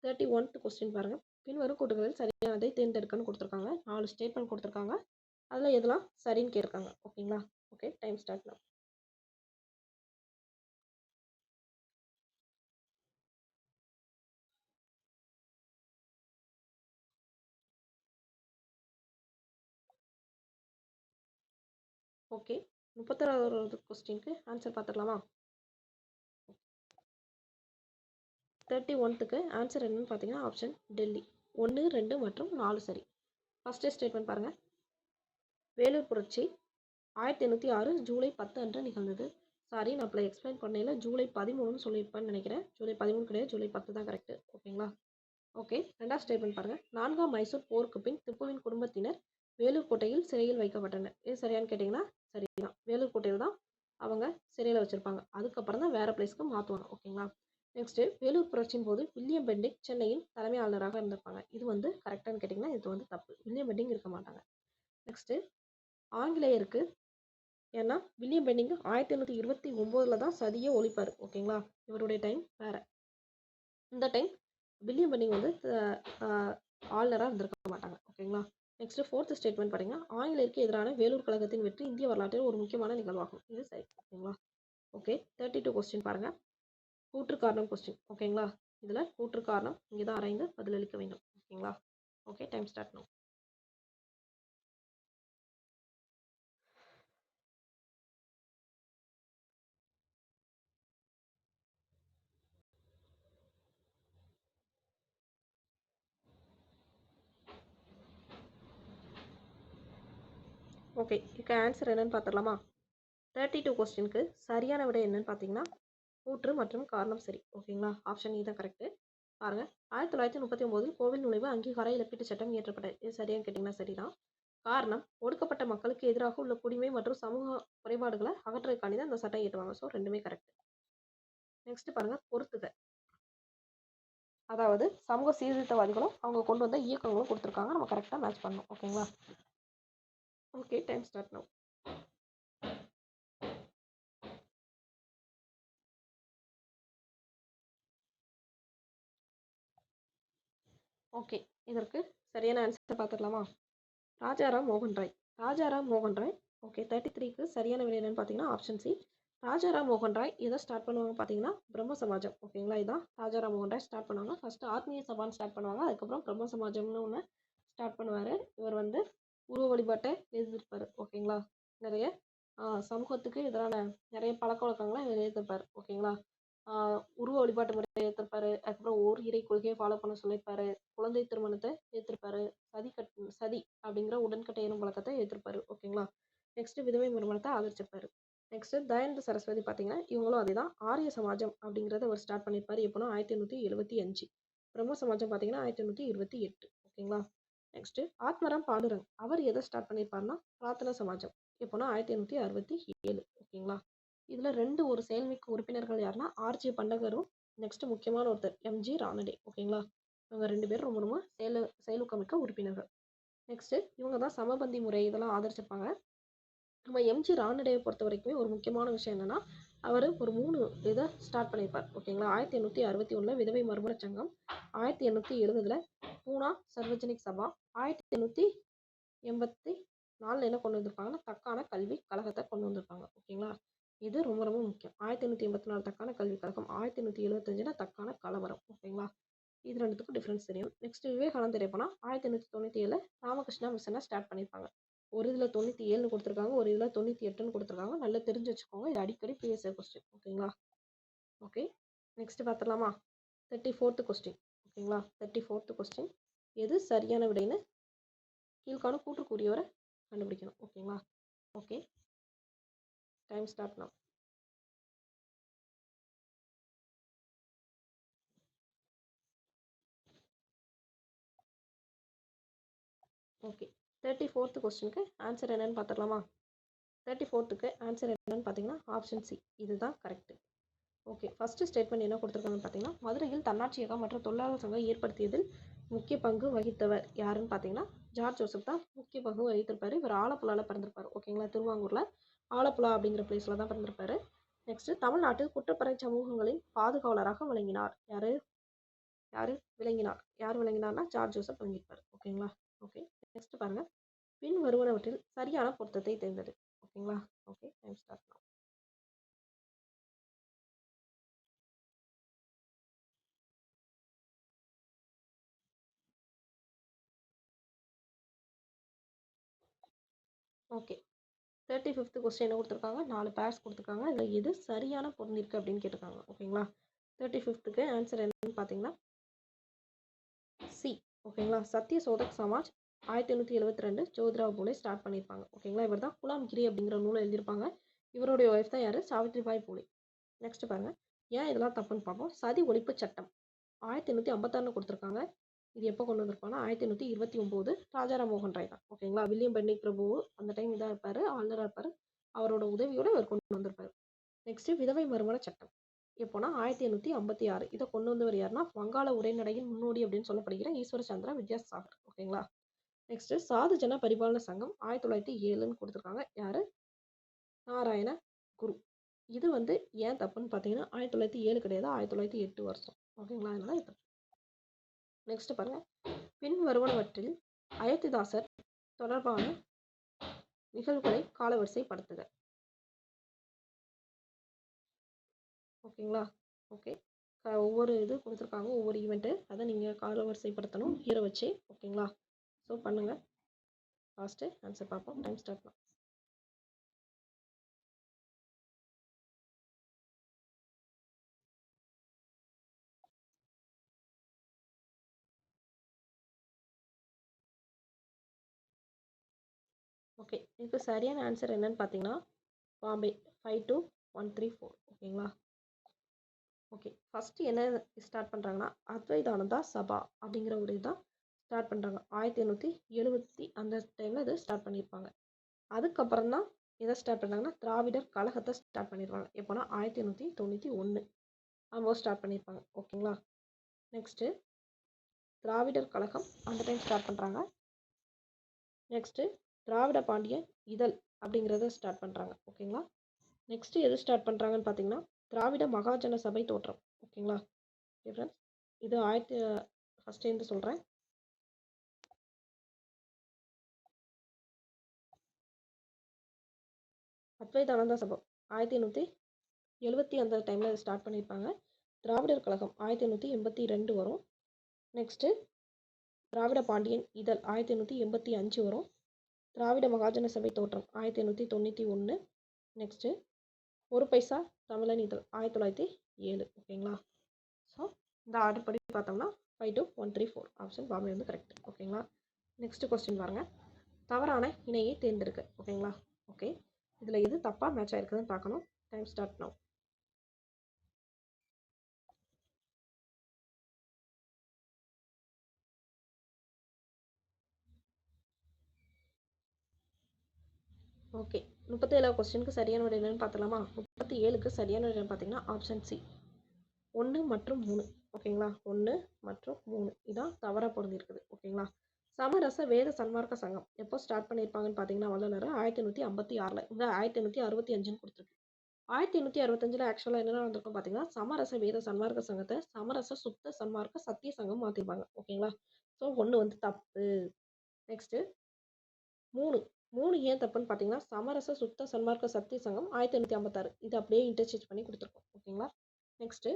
31th கொஸ்டின் பாருங்க. பின்வரும் கூட்டுகளில் சரியானதை தேர்ந்தெடுக்கன்னு கொடுத்துருக்காங்க. 4 ஸ்டேட்மெண்ட் கொடுத்துருக்காங்க. அதில் எதெல்லாம் சரின்னு கேட்குறாங்க. ஓகேங்களா? ஓகே, டைம் ஸ்டார்ட் பண்ணலாம். ஓகே, 31வது கொஸ்டினுக்கு ஆன்சர் பார்த்துடலாமா? 31க்கு ஆன்சர் என்னன்னு பார்த்தீங்கன்னா, ஆப்ஷன் டெல்லி. 1, 2 மற்றும் 4 சரி. ஃபஸ்ட்டு ஸ்டேட்மெண்ட் பாருங்கள். வேலூர் புரட்சி 1806 ஜூலை 10 அன்று நிகழ்ந்தது. சாரி, நான் இப்போ எக்ஸ்பிளைன் பண்ணல. ஜூலை 13ன்னு சொல்லியிருப்பேன்னு நினைக்கிறேன். ஜூலை 13 கிடையாது, ஜூலை 10 தான் கரெக்டு. ஓகேங்களா? ஓகே, 2வது ஸ்டேட்மெண்ட் பாருங்கள். 4ஆம் மைசூர் போருக்கு பின் திப்புவின் குடும்பத்தினர் வேலூர் கோட்டையில் சிறையில் வைக்கப்பட்டனர். இது சரியானு கேட்டிங்கன்னா சரிதான். வேலூர் கோட்டையில் தான் அவங்க சிறையில் வச்சுருப்பாங்க. அதுக்கப்புறம் தான் வேறு பிளேஸ்க்கு மாற்றுவாங்க. ஓகேங்களா? நெக்ஸ்ட்டு வேலூர் புரட்சியின் போது வில்லியம் பெண்டிங் சென்னையின் தலைமை ஆளுநராக இருந்திருப்பாங்க. இது வந்து கரெக்டானு கேட்டிங்கன்னா இது வந்து தப்பு. வில்லியம் பெண்டிங் இருக்க மாட்டாங்க. நெக்ஸ்ட்டு ஆங்கிலேயருக்கு ஏன்னா வில்லியம் பெண்டிங் 1829 தான் சதியை ஒழிப்பார். ஓகேங்களா? இவருடைய டைம் வேறு. இந்த டைம் வில்லியம் பெண்டிங் வந்து ஆளுநராக இருந்திருக்க மாட்டாங்க. ஓகேங்களா? நெக்ஸ்ட் 4th ஸ்டேட்மெண்ட் பார்த்தீங்கன்னா, ஆங்கிலேயருக்கு எதிரான வேலூர் கழகத்தின் வெற்றி இந்திய வரலாற்றில் ஒரு முக்கியமான நிகழ்வாகும். இது சரி. ஓகேங்களா? ஓகே, 32 கொஸ்டின் பாருங்கள். கூற்று காரணம் கொஸ்டின். ஓகேங்களா? இதில் கூற்று காரணம் இங்கே தான் ஆராய்ந்து பதிலளிக்க வேண்டும். ஓகேங்களா? ஓகே, டைம் ஸ்டார்ட் பண்ணும். ஓகே, இதுக்கு ஆன்சர் என்னன்னு பார்த்துடலாமா? 32 கொஸ்டினுக்கு சரியான விடை என்னன்னு பார்த்தீங்கன்னா, கூற்று மற்றும் காரணம் சரி. ஓகேங்களா? ஆப்ஷன் இ தான் கரெக்டு. பாருங்கள், 1939 கோவில் நுழைவு அங்கீகார இழப்பீட்டு சட்டம் இயற்றப்பட்டது. இது சரியானு கேட்டிங்கன்னா சரிதான். காரணம் ஒடுக்கப்பட்ட மக்களுக்கு எதிராக உள்ள குடிமை மற்றும் சமூக குறைபாடுகளை அகற்றுறதுக்காண்டி தான் இந்த சட்டம் இயற்றுவாங்க. ஸோ ரெண்டுமே கரெக்ட். நெக்ஸ்ட் பாருங்க பொறுத்துக. அதாவது சமூக சீர்திருத்தவாதிகளும் அவங்க கொண்டு வந்த இயக்கங்களும் கொடுத்துருக்காங்க. நம்ம கரெக்டாக மேட்ச் பண்ணணும். ஓகேங்களா? Okay, time start now. Okay, இதற்கு சரியான ஆன்சர் பார்த்துக்கலாமா? ராஜாராம் மோகன் ராய். ராஜாராம் மோகன் ராய். ஓகே, 33க்கு சரியான விடை என்னன்னு பார்த்தீங்கன்னா ஆப்ஷன் சி. ராஜாராம் மோகன் ராய் எதை ஸ்டார்ட் பண்ணுவாங்க பார்த்தீங்கன்னா பிரம்ம சமாஜம். ஓகேங்களா? இதான் ராஜாராம் மோகன் ராய் ஸ்டார்ட் பண்ணுவாங்க. ஃபர்ஸ்ட் ஆத்மீய சபான்னு ஸ்டார்ட் பண்ணுவாங்க. அதுக்கப்புறம் பிரம்ம சமாஜம்னு ஒன்று ஸ்டார்ட் பண்ணுவார். இவர் வந்து உருவ வழிபாட்டை எதிர்ப்பார். ஓகேங்களா? நிறைய சமூகத்துக்கு எதிரான நிறைய பழக்க வழக்கங்களை இவர் எதிர்ப்பார். ஓகேங்களா? உருவ வழிபாட்டு முறையை எதிர்ப்பாரு. அதுக்கப்புறம் ஓர் இறை கொள்கையை ஃபாலோ பண்ண சொல்லியிருப்பாரு. குழந்தை திருமணத்தை எதிர்ப்பாரு. சதி அப்படிங்கிற உடன்கட்டை ஏறும் பழக்கத்தை எதிர்ப்பாரு. ஓகேங்களா? நெக்ஸ்ட் விதவை மறுமணத்தை ஆதரிச்சிருப்பாரு. நெக்ஸ்ட் தயானந்த சரஸ்வதி பார்த்தீங்கன்னா இவங்களும் அதே தான். ஆரிய சமாஜம் அப்படிங்கிறத அவர் ஸ்டார்ட் பண்ணியிருப்பாரு. எப்போனா 1875. பிரம்ம சமாஜம் பார்த்தீங்கன்னா 1828. ஓகேங்களா? நெக்ஸ்ட் ஆத்மராம் பாண்டுரங் அவர் எதை ஸ்டார்ட் பண்ணியிருப்பாருன்னா பிரார்த்தனா சமாஜம். எப்போனா 1867. ஓகேங்களா? இதுல ரெண்டு ஒரு செயல்மிக்க உறுப்பினர்கள் யாருன்னா ஆர்ஜி பண்டகரும் நெக்ஸ்ட் முக்கியமான ஒருத்தர் எம்ஜி ரானடே. ஓகேங்களா? இவங்க ரெண்டு பேரும் ரொம்ப ரொம்ப செயலூக்கமிக்க உறுப்பினர்கள். நெக்ஸ்ட் இவங்க தான் சமபந்தி முறை இதெல்லாம் ஆதரிச்சிருப்பாங்க. நம்ம எம்ஜி ரானடேவை பொறுத்த வரைக்குமே ஒரு முக்கியமான விஷயம் என்னன்னா அவர் ஒரு 3 இதை ஸ்டார்ட் பண்ணியிருப்பார். ஓகேங்களா? 1861 விதவை மறுமண சங்கம், 1870 பூனா சர்வஜனிக் சபா, 1884 என்ன கொண்டு வந்திருப்பாங்கன்னா தக்கான கல்வி கழகத்தை கொண்டு வந்திருப்பாங்க. ஓகேங்களா? இது ரொம்ப ரொம்ப முக்கியம். 1884 தக்கான கல்வி கழகம், 1875 தக்கான கலவரம். ஓகேங்களா? இது ரெண்டுத்துக்கும் டிஃப்ரென்ஸ் தெரியும். நெக்ஸ்ட் விவேகானந்தர் எப்போனா 1897 ராமகிருஷ்ணா மிஷனை ஸ்டார்ட் பண்ணியிருப்பாங்க. ஒரு இதில் 97 கொடுத்துருக்காங்க, ஒரு இதில் 98 கொடுத்துருக்காங்க. நல்லா தெரிஞ்சு வச்சுக்கோங்க. இது அடிக்கடி ப்ரீவியஸ் இயர் கொஸ்டின். ஓகேங்களா? ஓகே, நெக்ஸ்ட் பார்த்துடலாமா? 34th question. ஓகேங்களா? 34th கொஸ்டின் எது சரியான விடைன்னு கீழ்காண கூற்றுக்குரியவரை கண்டுபிடிக்கணும். ஓகேங்களா? Okay, time start now. Okay, 34th கொஸ்டினுக்கு ஆன்சர் என்னன்னு பார்த்துடலாமா? 34க்கு ஆன்சர் என்னன்னு பார்த்தீங்கன்னா ஆப்ஷன் சி. இதுதான் கரெக்ட். ஓகே, ஃபர்ஸ்ட் ஸ்டேட்மெண்ட் என்ன கொடுத்துருக்காங்கன்னு பார்த்தீங்கன்னா மதுரையில் தன்னாட்சி இயக்கம் மற்றும் தொழிலாளர் சங்கம் ஏற்படுத்தியதில் முக்கிய பங்கு வகித்தவர் யாருன்னு பார்த்தீங்கன்னா ஜார்ஜ் ஜோசப் தான் முக்கிய பங்கு வகித்திருப்பாரு. இவர் ஆலப்புழாவில் பிறந்திருப்பாரு. ஓகேங்களா? திருவாங்கூரில் ஆலப்புழா அப்படிங்கிற பிளேஸில் தான் பிறந்திருப்பாரு. நெக்ஸ்ட் தமிழ்நாட்டில் குற்றப்பறை சமூகங்களின் பாதுகாவலராக விளங்கினார். யார் விளங்கினார்னா ஜார்ஜ் ஜோசப் விளங்கியிருப்பார். ஓகேங்களா? ஓகே, நெக்ஸ்ட் பாருங்க. பின் வருவனவற்றில் சரியான பொருத்தத்தை தேர்ந்தெடு. ஓகேங்களா? Okay, time start now. Okay, 35th question என்ன கொடுத்துருக்காங்க? 4 பேர்ஸ் கொடுத்துருக்காங்க. இதில் எது சரியான பொருந்திருக்கு அப்படின்னு கேட்டிருக்காங்க. ஓகேங்களா? 35க்கு ஆன்சர் என்னன்னு பார்த்தீங்கன்னா சி. ஓகேங்களா? சத்ய சோதக் சமாஜ் 1872 ஜோதிராவ் பூலே ஸ்டார்ட் பண்ணியிருப்பாங்க. ஓகேங்களா? இவர் தான் குலாம்கிரி அப்படிங்கிற நூலை எழுதியிருப்பாங்க. இவருடைய ஒய்ஃப் தான் யார்? சாவித்ரிபாய் பூலே. நெக்ஸ்ட் பாருங்க. ஏன் இதெல்லாம் தப்புன்னு பார்ப்போம். சதி ஒழிப்பு சட்டம் 1856 கொடுத்துருக்காங்க. இது எப்போ கொண்டு வந்திருப்பாங்கன்னா 1829 ராஜாராம் மோகன் ராய் தான். ஓகேங்களா? வில்லியம் பெண்டிங் பிரபு அந்த டைம் இதாக இருப்பார், ஆளுநராக இருப்பார். அவரோட உதவியோட இவர் கொண்டு வந்திருப்பார். நெக்ஸ்ட் விதவை மறுமண சட்டம் எப்போனா 1856. இதை கொண்டு வந்தவர் யாருன்னா வங்காள உரைநடையின் முன்னோடி அப்படின்னு சொல்லப்படுகிற ஈஸ்வர சந்திர வித்யாசாகர். ஓகேங்களா? நெக்ஸ்ட் சாது ஜன பரிபாலன சங்கம் 1907 கொடுத்துருக்காங்க. யாரு? நாராயண குரு. இது வந்து ஏன் தப்புன்னு பார்த்தீங்கன்னா 1907 கிடையாது, 1908 வருஷம். ஓகேங்களா? அதனால இது தப்பு. நெக்ஸ்ட் பாருங்க. பின் வருவனவற்றில் அயோத்திதாசர் தொடர்பான நிகழ்வுகளை காலவரிசைப்படுத்துக. ஓகேங்களா? ஓகே, ஒவ்வொரு இது கொடுத்துருக்காங்க, ஒவ்வொரு ஈவெண்ட்டு அதை நீங்கள் காலவரிசைப்படுத்தணும் ஹீரோ வச்சு. ஓகேங்களா? ஸோ பண்ணுங்கள். லாஸ்ட்டு ஆன்சர் பார்ப்போம். டைம் ஸ்டார்ட் பண்ணலாம். ஓகே, இதுக்கு சரியான ஆன்சர் என்னன்னு பார்த்தீங்கன்னா பாம்பே 52134. ஓகேங்களா? ஓகே, ஃபஸ்ட்டு என்ன ஸ்டார்ட் பண்ணுறாங்கன்னா அத்வைதானந்தா சபா அப்படிங்கிற ஒரு இதுதான் ஸ்டார்ட் பண்ணுறாங்க. 1870 அந்த டைமில் இது ஸ்டார்ட் பண்ணியிருப்பாங்க. அதுக்கப்புறம் தான் எதை ஸ்டார்ட் பண்ணாங்கன்னா திராவிடர் கழகத்தை ஸ்டார்ட் பண்ணிடுவாங்க. எப்போனா 1891 அவங்க ஸ்டார்ட் பண்ணியிருப்பாங்க. ஓகேங்களா. நெக்ஸ்ட்டு திராவிடர் கழகம் அந்த டைம் ஸ்டார்ட் பண்ணுறாங்க. நெக்ஸ்ட்டு திராவிட பாண்டியன் இதழ் அப்படிங்கிறத ஸ்டார்ட் பண்ணுறாங்க. ஓகேங்களா. நெக்ஸ்ட்டு எது ஸ்டார்ட் பண்ணுறாங்கன்னு பார்த்தீங்கன்னா திராவிட மகாஜன சபை தோற்றம். ஓகேங்களா ஃப்ரெண்ட்ஸ், இது ஃபஸ்ட்டேருந்து சொல்கிறேன். அத்வைதானந்தா சபை 1870 அந்த டைமில் ஸ்டார்ட் பண்ணியிருப்பாங்க. திராவிடர் கழகம் 1882 வரும். நெக்ஸ்ட்டு திராவிட பாண்டியன் இதழ் 1885 வரும். திராவிட மகாஜன சபை தோற்றம் 1891. நெக்ஸ்ட்டு ஒரு பைசா தமிழன் இதழ் 1907. ஓகேங்களா. ஸோ இந்த ஆர்டர் படி பார்த்தோம்னா 5 2 1 3 4 ஆப்ஷன் பாம்பே வந்து கரெக்ட். ஓகேங்களா. நெக்ஸ்ட் கொஸ்டின் பாருங்க. தவறான இணையை தேர்ந்தெடுக்க. ஓகேங்களா. ஓகே, இதில் எது தப்பாக மேட்ச் ஆயிருக்குதுன்னு பார்க்கணும். Time start now. ஓகே, 37வது கொஸ்டினுக்கு சரியான விடை என்னன்னு பார்த்தலாமா. 37க்கு சரியான விடை பார்த்தீங்கன்னா ஆப்ஷன் சி 1 மற்றும் 3. ஓகேங்களா. 1 மற்றும் 3 இதான் தவறாக பொருந்திருக்குது. ஓகேங்களா. சமரச வேத சன்மார்க்க சங்கம் எப்போ ஸ்டார்ட் பண்ணியிருப்பாங்கன்னு பார்த்தீங்கன்னா வள்ளலார் 1856. இங்கே 1865 கொடுத்துருக்கு. 1865 ஆக்சுவலாக என்னென்ன வந்திருக்கும் பார்த்தீங்கன்னா சமரச வேத சன்மார்க்க சங்கத்தை சமரச சுத்த சன்மார்க்க சத்திய சங்கம் மாற்றிருப்பாங்க. ஓகேங்களா. ஸோ 1 வந்து தப்பு. நெக்ஸ்ட்டு 3 ஏன் தப்புன்னு பார்த்தீங்கன்னா சமரச சுத்த சன்மார்க்க சத்திய சங்கம் 1856 இது அப்படியே இன்டர்சேஞ்ச் பண்ணி கொடுத்துருக்கோம். ஓகேங்களா. நெக்ஸ்ட்டு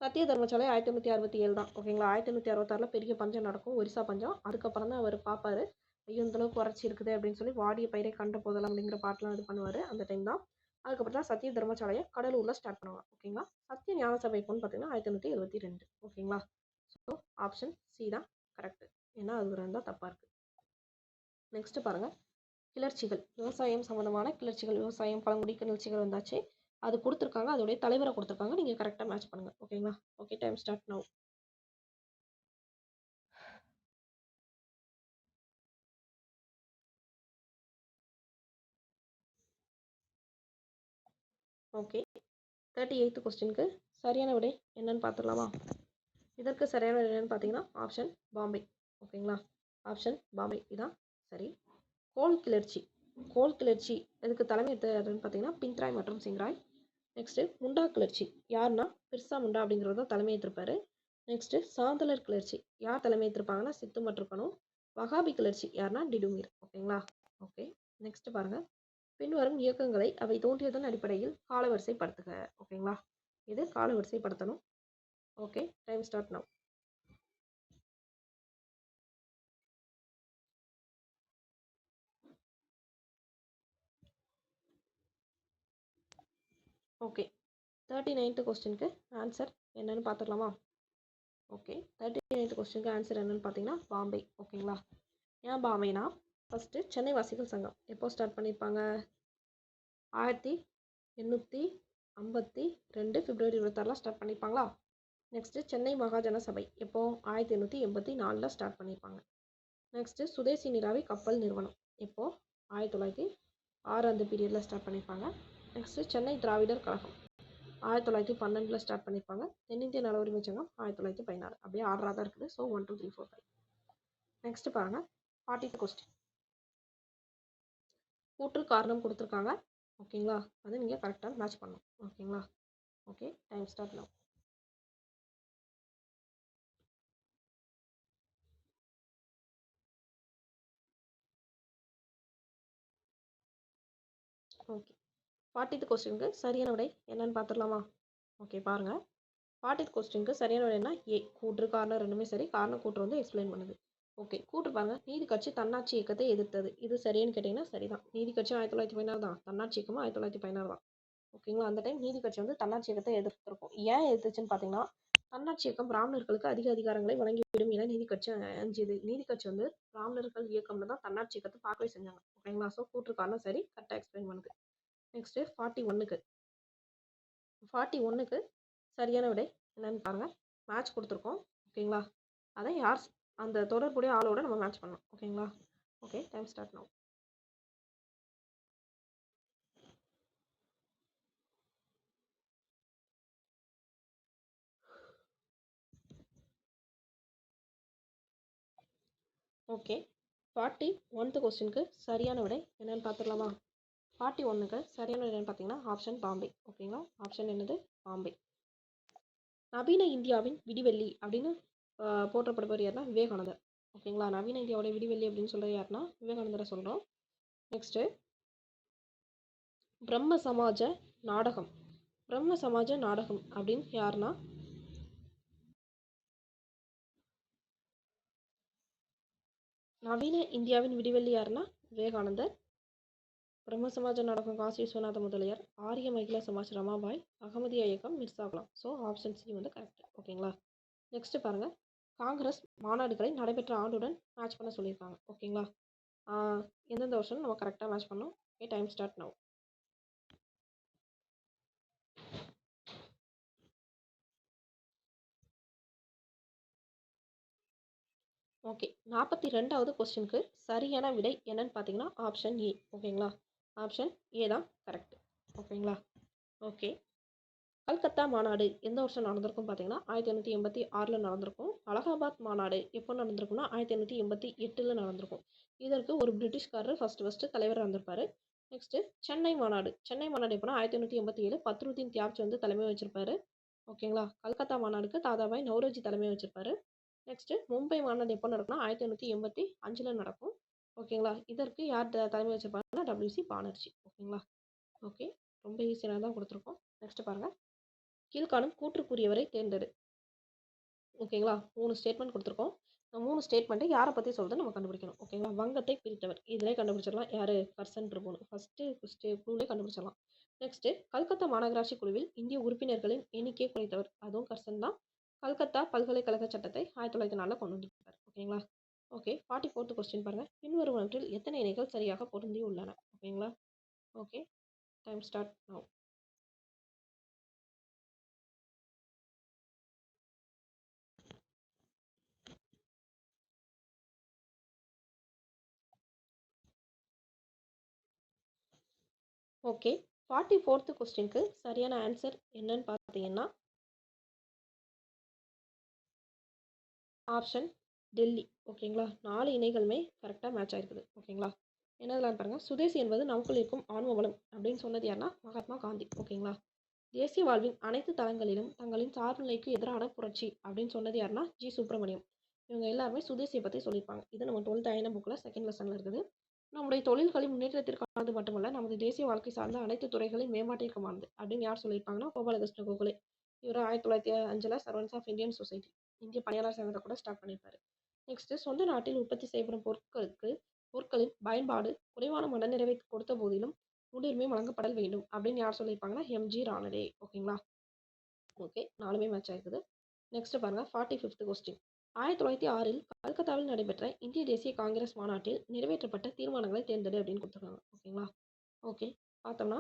சத்திய தர்மசாலை 1867 தான். ஓகேங்களா. 1866 பெரிய பஞ்சம் நடக்கும், ஒரிசா பஞ்சம். அதுக்கப்புறம் தான் அவர் பார்ப்பாரு, ஐயோ இந்தளவுக்கு வறட்சி இருக்குது அப்படின்னு சொல்லி வாடிய பயிரை கண்ட போதெல்லாம் அப்படிங்கிற பாட்டெலாம் இது பண்ணுவார். அந்த டைம் தான். அதுக்கப்புறம் தான் சத்திய தர்மசாலையை கடலூரில் ஸ்டார்ட் பண்ணுவாங்க. ஓகேங்களா. சத்திய ஞான சபை எப்போன்னு பார்த்தீங்கன்னா 1872. ஓகேங்களா. ஸோ ஆப்ஷன் சி தான் கரெக்ட். ஏன்னா அது ரெண்டும் தப்பாக இருக்குது. நெக்ஸ்ட் பாருங்கள். கிளர்ச்சிகள், விவசாயம் சம்மந்தமான கிளர்ச்சிகள், விவசாயம் பழங்குடி கிளர்ச்சிகள் வந்தாச்சு. அது கொடுத்துருக்காங்க, அதோடைய தலைவரை கொடுத்துருக்காங்க. நீங்கள் கரெக்டாக மேட்ச் பண்ணுங்கள். ஓகேங்களா. Okay, time start now. Okay, 38th கொஸ்டினுக்கு சரியான விடை என்னன்னு பார்த்துடலாமா. இதற்கு சரியான விடை என்னன்னு பார்த்தீங்கன்னா ஆப்ஷன் பாம்பே. ஓகேங்களா. ஆப்ஷன் பாம்பே இதான் சரி. கோல் கிளர்ச்சி இதுக்கு தலைமை யாருன்னு பார்த்தீங்கன்னா பின்த்ராய் மற்றும் சிங்ராய். நெக்ஸ்ட்டு முண்டா கிளர்ச்சி யாருன்னா பிர்சா முண்டா அப்படிங்கிறது தான் தலைமை ஏற்றிருப்பாரு. நெக்ஸ்ட்டு சாந்தலர் கிளர்ச்சி யார் தலைமை ஏற்றிருப்பாங்கன்னா சித்து மற்றும் வகாபி கிளர்ச்சி யாருன்னா டிடுமீர். ஓகேங்களா. ஓகே, நெக்ஸ்ட் பாருங்கள். பின்வரும் இயக்கங்களை அவை தோன்றியதன் அடிப்படையில் காலவரிசைப்படுத்துக. ஓகேங்களா. இது காலவரிசைப்படுத்தணும். Okay, time start now. Okay, 39th கொஸ்டினுக்கு ஆன்சர் என்னன்னு பார்த்துடலாமா. ஓகே, 39th கொஸ்டினுக்கு ஆன்சர் என்னன்னு பார்த்தீங்கன்னா பாம்பே. ஓகேங்களா. ஏன் பாம்பேனா ஃபஸ்ட்டு சென்னை வாசிகள் சங்கம் எப்போ ஸ்டார்ட் பண்ணியிருப்பாங்க 1852 பிப்ரவரி 26 ஸ்டார்ட் பண்ணியிருப்பாங்களா. நெக்ஸ்ட்டு சென்னை மகாஜன சபை எப்போ 1884 ஸ்டார்ட் பண்ணியிருப்பாங்க. நெக்ஸ்ட்டு சுதேசி நீராவி கப்பல் நிறுவனம் எப்போ 1906 அந்த பீரியடில் ஸ்டார்ட் பண்ணியிருப்பாங்க. நெக்ஸ்ட்டு சென்னை திராவிடர் கழகம் 1912 ஸ்டார்ட் பண்ணியிருப்பாங்க. தென்னிந்திய நல உரிமை சங்கம் 1916. அப்படியே ஆர்டராக தான் இருக்குது. ஸோ 1 2 3 4 5. நெக்ஸ்ட் பாருங்கள். 40th கொஸ்டின் கூற்று காரணம் கொடுத்துருக்காங்க. ஓகேங்களா. அது நீங்கள் கரெக்டாக மேட்ச் பண்ணணும். ஓகேங்களா. Okay, time start now. Okay, 40th கொஸ்டினுக்கு சரியான விடை என்னன்னு பார்த்துடலாமா. ஓகே பாருங்கள். 40th கொஸ்டினுக்கு சரியான விடை என்ன ஏ கூற்று காரணம் ரெண்டுமே சரி. காரணம் கூற்று வந்து எக்ஸ்பிளைன் பண்ணுது. ஓகே, கூற்று பாருங்கள். நீதி கட்சி தன்னாட்சி இயக்கத்தை எதிர்த்தது. இது சரின்னு கேட்டிங்கன்னா சரிதான். நீதி கட்சி 1916 தான். தன்னாட்சி இயக்கமும் 1916 தான். ஓகேங்களா. அந்த டைம் நீதி கட்சி வந்து தன்னாட்சி இயக்கத்தை எதிர்த்திருக்கும். ஏன் எதிர்த்துச்சுன்னு பார்த்தீங்கன்னா தன்னாட்சி இயக்கம் பிராமணர்களுக்கு அதிக அதிகாரங்களை வழங்கிவிடும் என நீதி கட்சி அஞ்சுது. நீதி கட்சி வந்து பிராமணர்கள் இயக்கம்ல தான் தன்னாட்சி இயக்கத்தை பார்க்கவே செஞ்சாங்க. ஓகேங்களா. ஸோ கூற்று காரணம் சரி, கரெக்டாக எக்ஸ்பிளைன் பண்ணுது. நெக்ஸ்ட்டு 41க்கு சரியான விடை என்னன்னு பாருங்கள். மேட்ச் கொடுத்துருக்கோம். ஓகேங்களா. அதை யார் அந்த தொடர்புடைய ஆளோட நம்ம மேட்ச் பண்ணணும். ஓகேங்களா? Okay, time start now. Okay, 41th கொஸ்டினுக்கு சரியான விடை என்னன்னு பார்த்துடலாமா? 41க்கு சரியான விடை என்னன்னு பார்த்தீங்கன்னா ஆப்ஷன் பாம்பே. ஓகேங்களா? ஆப்ஷன் என்னது? பாம்பே. நவீன இந்தியாவின் விடிவெள்ளி அப்படின்னு போற்றப்படுபவர் யாருன்னா விவேகானந்தர். ஓகேங்களா? நவீன இந்தியாவோட விடிவெள்ளி அப்படின்னு சொல்றது யாருன்னா விவேகானந்தரை சொல்கிறோம். நெக்ஸ்ட்டு பிரம்ம சமாஜ நாடகம். பிரம்ம சமாஜ நாடகம் அப்படின்னு யாருன்னா நவீன இந்தியாவின் விடிவெள்ளி யாருன்னா விவேகானந்தர். பிரம்ம சமாஜ நாடகம் காசி விஸ்வநாத முதலியார், ஆரிய மகிழா சமாஜ் ரமாபாய், அகமதியா இயக்கம் Mirza Ghulam. So option C வந்து கரெக்ட். ஓகேங்களா? நெக்ஸ்ட் பாருங்க, காங்கிரஸ் மாநாடுகளை நடைபெற்ற ஆண்டுடன் மேட்ச் பண்ண சொல்லியிருக்காங்க. ஓகேங்களா? எந்தெந்த வருஷம் நம்ம கரெக்டாக மேட்ச் பண்ணோம். Okay, time start now. Okay, 42வது கொஸ்டினுக்கு சரியான விடை என்னன்னு பார்த்தீங்கன்னா ஆப்ஷன் ஏ. ஓகேங்களா? ஆப்ஷன் ஏ தான் கரெக்ட். ஓகேங்களா? ஓகே, கல்கத்தா மாநாடு எந்த வருஷம் நடந்திருக்கும் பார்த்தீங்கன்னா 1886 நடந்திருக்கும். அலகாபாத் மாநாடு எப்போ நடந்திருக்கும்னா 1888 நடந்திருக்கும். இதற்கு ஒரு பிரிட்டிஷ்காரர் ஃபஸ்ட்டு தலைவராக இருந்திருப்பாரு. நெக்ஸ்ட்டு சென்னை மாநாடு. சென்னை மாநாடு எப்போனா 1887 பத்ருதீன் தியாப்ஜி வந்து தலைமை வச்சிருப்பாரு. ஓகேங்களா? கல்கத்தா மாநாடுக்கு தாதாபாய் நௌரோஜி தலைமை வச்சிருப்பாரு. நெக்ஸ்ட்டு மும்பை மாநாடு எப்போ நடக்கும்னா 1885 நடக்கும். ஓகேங்களா? இதற்கு யார் தலைமை வச்சிருப்பாங்கன்னா WC பானர்ஜி. ஓகேங்களா? ஓகே, ரொம்ப ஈஸியாக தான் கொடுத்துருக்கோம். நெக்ஸ்ட் பாருங்கள், கீழ்காணும் கூற்றுக்குரியவரை தேர்ந்தெடு. ஓகேங்களா? 3 ஸ்டேட்மெண்ட் கொடுத்துருக்கோம். இந்த 3 ஸ்டேட்மெண்ட்டு யாரை பற்றி சொல்கிறது நம்ம கண்டுபிடிக்கணும். ஓகேங்களா? வங்கத்தை பிரித்தவர் இதிலே கண்டுபிடிச்சிடலாம். யார்? கர்சன் பிரபுன்னு ஃபஸ்ட்டு குழுவிலே கண்டுபிடிச்சிடலாம். நெக்ஸ்ட்டு கல்கத்தா மாநகராட்சி குழுவில் இந்திய உறுப்பினர்களின் எண்ணிக்கையை குறைத்தவர், அதுவும் கர்சன் தான். கல்கத்தா பல்கலைக்கழக சட்டத்தை 1904 கொண்டு வந்திருப்பார். ஓகேங்களா? ஓகே, 44th கொஸ்டின் பாருங்கள், பின்வருவனவற்றில் எத்தனை இணைகள் சரியாக பொருந்தி உள்ளன? ஓகேங்களா? Okay, time start now. Okay, 44th கொஸ்டினுக்கு சரியான ஆன்சர் என்னன்னு பார்த்தீங்கன்னா ஆப்ஷன் டெல்லி. ஓகேங்களா? 4 இணைகளுமே கரெக்டாக மேட்ச் ஆயிருக்குது. ஓகேங்களா? என்னதெல்லாம் பாருங்கள், சுதேசி என்பது நமக்குள் இருக்கும் ஆன்ம பலம் அப்படின்னு சொன்னது யாருன்னா மகாத்மா காந்தி. ஓகேங்களா? தேசிய வாழ்வின் அனைத்து தளங்களிலும் தங்களின் சார்புநிலைக்கு எதிரான புரட்சி அப்படின்னு சொன்னது யாருன்னா ஜி சுப்பிரமணியம். இவங்க எல்லாருமே சுதேசியை பற்றி சொல்லியிருப்பாங்க. இது நம்ம 12th ஐஎன்எம் புக்கில் செகண்ட் லெசனில் இருக்குது. நம்முடைய தொழில்களின் முன்னேற்றத்திற்கானது மட்டுமல்ல, நமது தேசிய வாழ்க்கை சார்ந்த அனைத்து துறைகளின் மேம்பாட்டிற்குமானது அப்படின்னு யார் சொல்லியிருப்பாங்கன்னா கோபாலகிருஷ்ண கோகலே. இவர் 1905 சர்வன்ஸ் ஆஃப் இந்தியன் சொசைட்டி, இந்திய பணியாளர் சங்கத்தை கூட ஸ்டார்ட் பண்ணியிருப்பாரு. நெக்ஸ்ட், சொந்த நாட்டில் உற்பத்தி செய்யப்படும் பொருட்களின் பயன்பாடு குறைவான மனநிறைவை கொடுத்த போதிலும் முன்னுரிமை வழங்கப்படல் வேண்டும் அப்படின்னு யார் சொல்லியிருப்பாங்கன்னா எம்ஜி ரானடே. ஓகேங்களா? ஓகே, 4மே மேட்ச் ஆயிருக்குது. நெக்ஸ்ட் பாருங்க, 45th கொஸ்டின். 1906 கல்கத்தாவில் நடைபெற்ற இந்திய தேசிய காங்கிரஸ் மாநாட்டில் நிறைவேற்றப்பட்ட தீர்மானங்களை தேர்ந்தெடு அப்படின்னு கொடுத்துருக்காங்க. ஓகேங்களா? ஓகே, பார்த்தோம்னா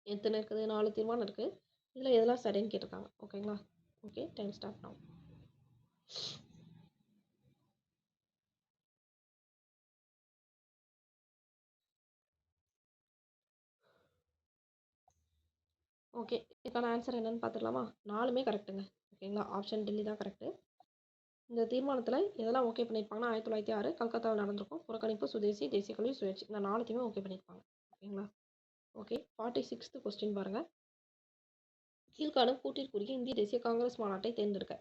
எத்தனை இருக்குது? 4 தீர்மானம் இருக்குது. இதில் எதெல்லாம் சரின்னு கேட்டிருக்காங்க. ஓகேங்களா? Okay, time start now. Okay, இதுக்கான ஆன்சர் என்னன்னு பார்த்துடலாமா? 4மே கரெக்டுங்க. ஓகேங்களா? ஆப்ஷன் டெல்லி தான் கரெக்டு. இந்த தீர்மானத்தில் எதெல்லாம் ஓகே பண்ணியிருப்பாங்கன்னா 1906 கல்கத்தாவில் நடந்திருக்கும். புறக்கணிப்பு, சுதேசி, தேசிய கல்வி, சுயேட்சை, இந்த 4த்தையுமே ஓகே பண்ணியிருப்பாங்க. ஓகேங்களா? ஓகே, 46th கொஸ்டின் பாருங்கள், கீழ்காணும் கூட்டிற்குரிய இந்திய தேசிய காங்கிரஸ் மாநாட்டை தேர்ந்தெடுக்க.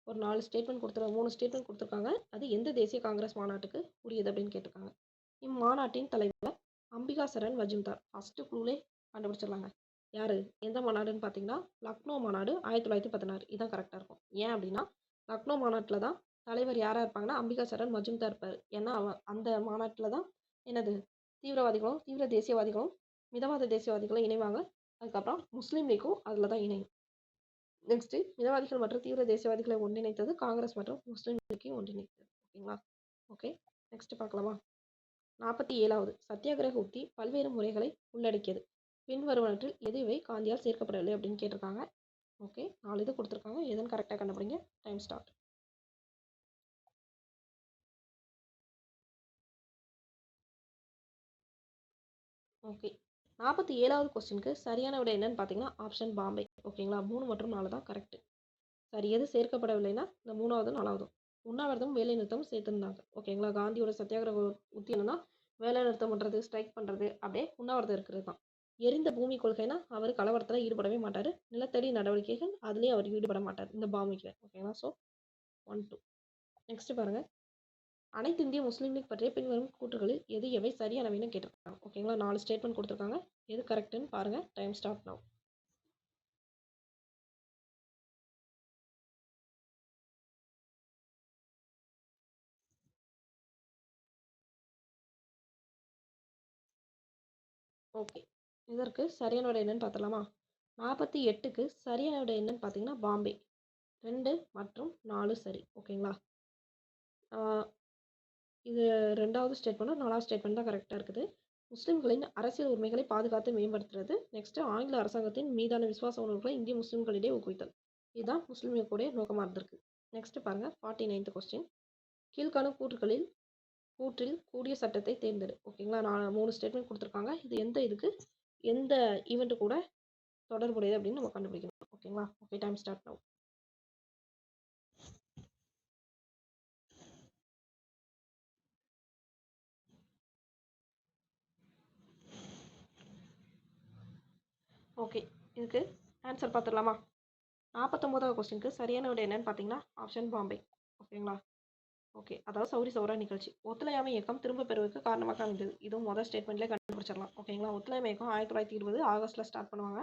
ஒரு 3 ஸ்டேட்மெண்ட் கொடுத்துருக்காங்க. அது எந்த தேசிய காங்கிரஸ் மாநாட்டுக்கு உரியது அப்படின்னு கேட்டிருக்காங்க. இம்மாநாட்டின் தலைவர் அம்பிகா சரண் மஜும்தார். ஃபஸ்ட்டு குழுலே கண்டுபிடிச்சிடலாங்க. யார்? எந்த மாநாடுன்னு பார்த்தீங்கன்னா லக்னோ மாநாடு 1916. இதுதான் கரெக்டாக இருக்கும். ஏன் அப்படின்னா லக்னோ மாநாட்டில் தான் தலைவர் யாராக இருப்பாங்கன்னா அம்பிகா சரண் மஜும்தார் இருப்பார். ஏன்னா அந்த மாநாட்டில் தான் என்னது தீவிரவாதிகளும் தீவிர தேசியவாதிகளும் மிதவாத தேசியவாதிகளும் இணைவாங்க. அதுக்கப்புறம் முஸ்லீம் லீக்கும் அதில் தான் இணையும். நெக்ஸ்ட்டு மிதவாதிகள் மற்றும் தீவிர தேசியவாதிகளை ஒன்றிணைத்தது காங்கிரஸ் மற்றும் முஸ்லீம் லீக்கையும் ஒன்றிணைத்தது. ஓகேங்களா? ஓகே, நெக்ஸ்ட் பார்க்கலாமா? 47வது சத்தியாகிரக உத்தி பல்வேறு முறைகளை உள்ளடக்கியது. பின்வருவனற்றில் எதுவே காந்தியால் சேர்க்கப்படவில்லை அப்படின்னு கேட்டிருக்காங்க. ஓகே, 4 இது கொடுத்துருக்காங்க. எதுன்னு கரெக்டாக கண்டுபிடிங்க. Time start. ஓகே. 47வது கொஸ்டினுக்கு சரியான விடை என்னன்னு பார்த்தீங்கன்னா, ஆப்ஷன் பாம்பே. ஓகேங்களா? 3 மற்றும் 4 தான் கரெக்ட். சரி, எது சேர்க்கப்படவில்லைன்னா இந்த 3வதும் 4வதும். உண்ணாவிரதமும் வேலை நிறுத்தமும் சேர்த்துருந்தாங்க. ஓகேங்களா? காந்தியோட சத்தியாகிரக உத்தி என்னன்னா, வேலை நிறுத்தம் பண்ணுறது, ஸ்ட்ரைக் பண்ணுறது, அப்படியே உண்ணாவிரதம் இருக்கிறது தான். எரிந்த பூமி கொள்கைனா அவர் கலவரத்தில் ஈடுபடவே மாட்டார். நிலத்தடி நடவடிக்கைகள் அதுலேயும் அவர் ஈடுபட மாட்டார் இந்த பாமிக்கு. ஓகேங்களா? ஸோ 1 2. நெக்ஸ்ட் பாருங்கள். அனைத்து இந்திய முஸ்லீம் லீக் பற்றிய பின்வரும் கூற்றுகளில் எது எவை சரியானவைன்னு கேட்டிருக்காங்க. ஓகேங்களா? 4 ஸ்டேட்மெண்ட் கொடுத்துருக்காங்க. எது கரெக்டுன்னு பாருங்கள். Time start now. ஓகே. இதற்கு சரியான விடை என்னன்னு பார்த்துலாமா? 48க்கு சரியான விடை என்னன்னு பார்த்தீங்கன்னா பாம்பே. 2 மற்றும் 4 சரி. ஓகேங்களா? இது 2வது ஸ்டேட்மெண்ட்டும் 4வது ஸ்டேட்மெண்ட் தான் கரெக்டாக இருக்குது. முஸ்லீம்களின் அரசியல் உரிமைகளை பாதுகாத்து மேம்படுத்துறது. நெக்ஸ்ட்டு ஆங்கில அரசாங்கத்தின் மீதான விசுவாச உணர்வுகளை இந்திய முஸ்லீம்களிடையே ஊக்குவித்தல். இதுதான் முஸ்லீம் லீக்குடைய நோக்கமாக இருந்திருக்கு. நெக்ஸ்ட் பாருங்கள். 49th question. கீழ்காணும் கூற்றில் கூடிய சட்டத்தை தேர்ந்தெடு. ஓகேங்களா? நான் 3 ஸ்டேட்மெண்ட் கொடுத்துருக்காங்க. இது எந்த ஈவெண்ட்டு கூட தொடர்புடையது அப்படின்னு நம்ம கண்டுபிடிக்கணும். ஓகேங்களா? Okay, time start now. Okay, இதுக்கு ஆன்சர் பார்த்துடலாமா? 49வது கொஸ்டினுக்கு சரியான விடை என்னன்னு பார்த்தீங்கன்னா ஆப்ஷன் பாம்பே. ஓகேங்களா? ஓகே, அதாவது சௌரி சௌரா நிகழ்ச்சி ஒத்துழையாமை இயக்கம் திரும்ப பெறுவதற்கு காரணமாக அமைந்தது. இதுவும் முதல் ஸ்டேட்மெண்ட்லேயே கண்டுபிடிச்சிடலாம். ஓகேங்களா? ஒத்துழையாமை இயக்கம் 1920 ஆகஸ்ட்டில் ஸ்டார்ட் பண்ணுவாங்க.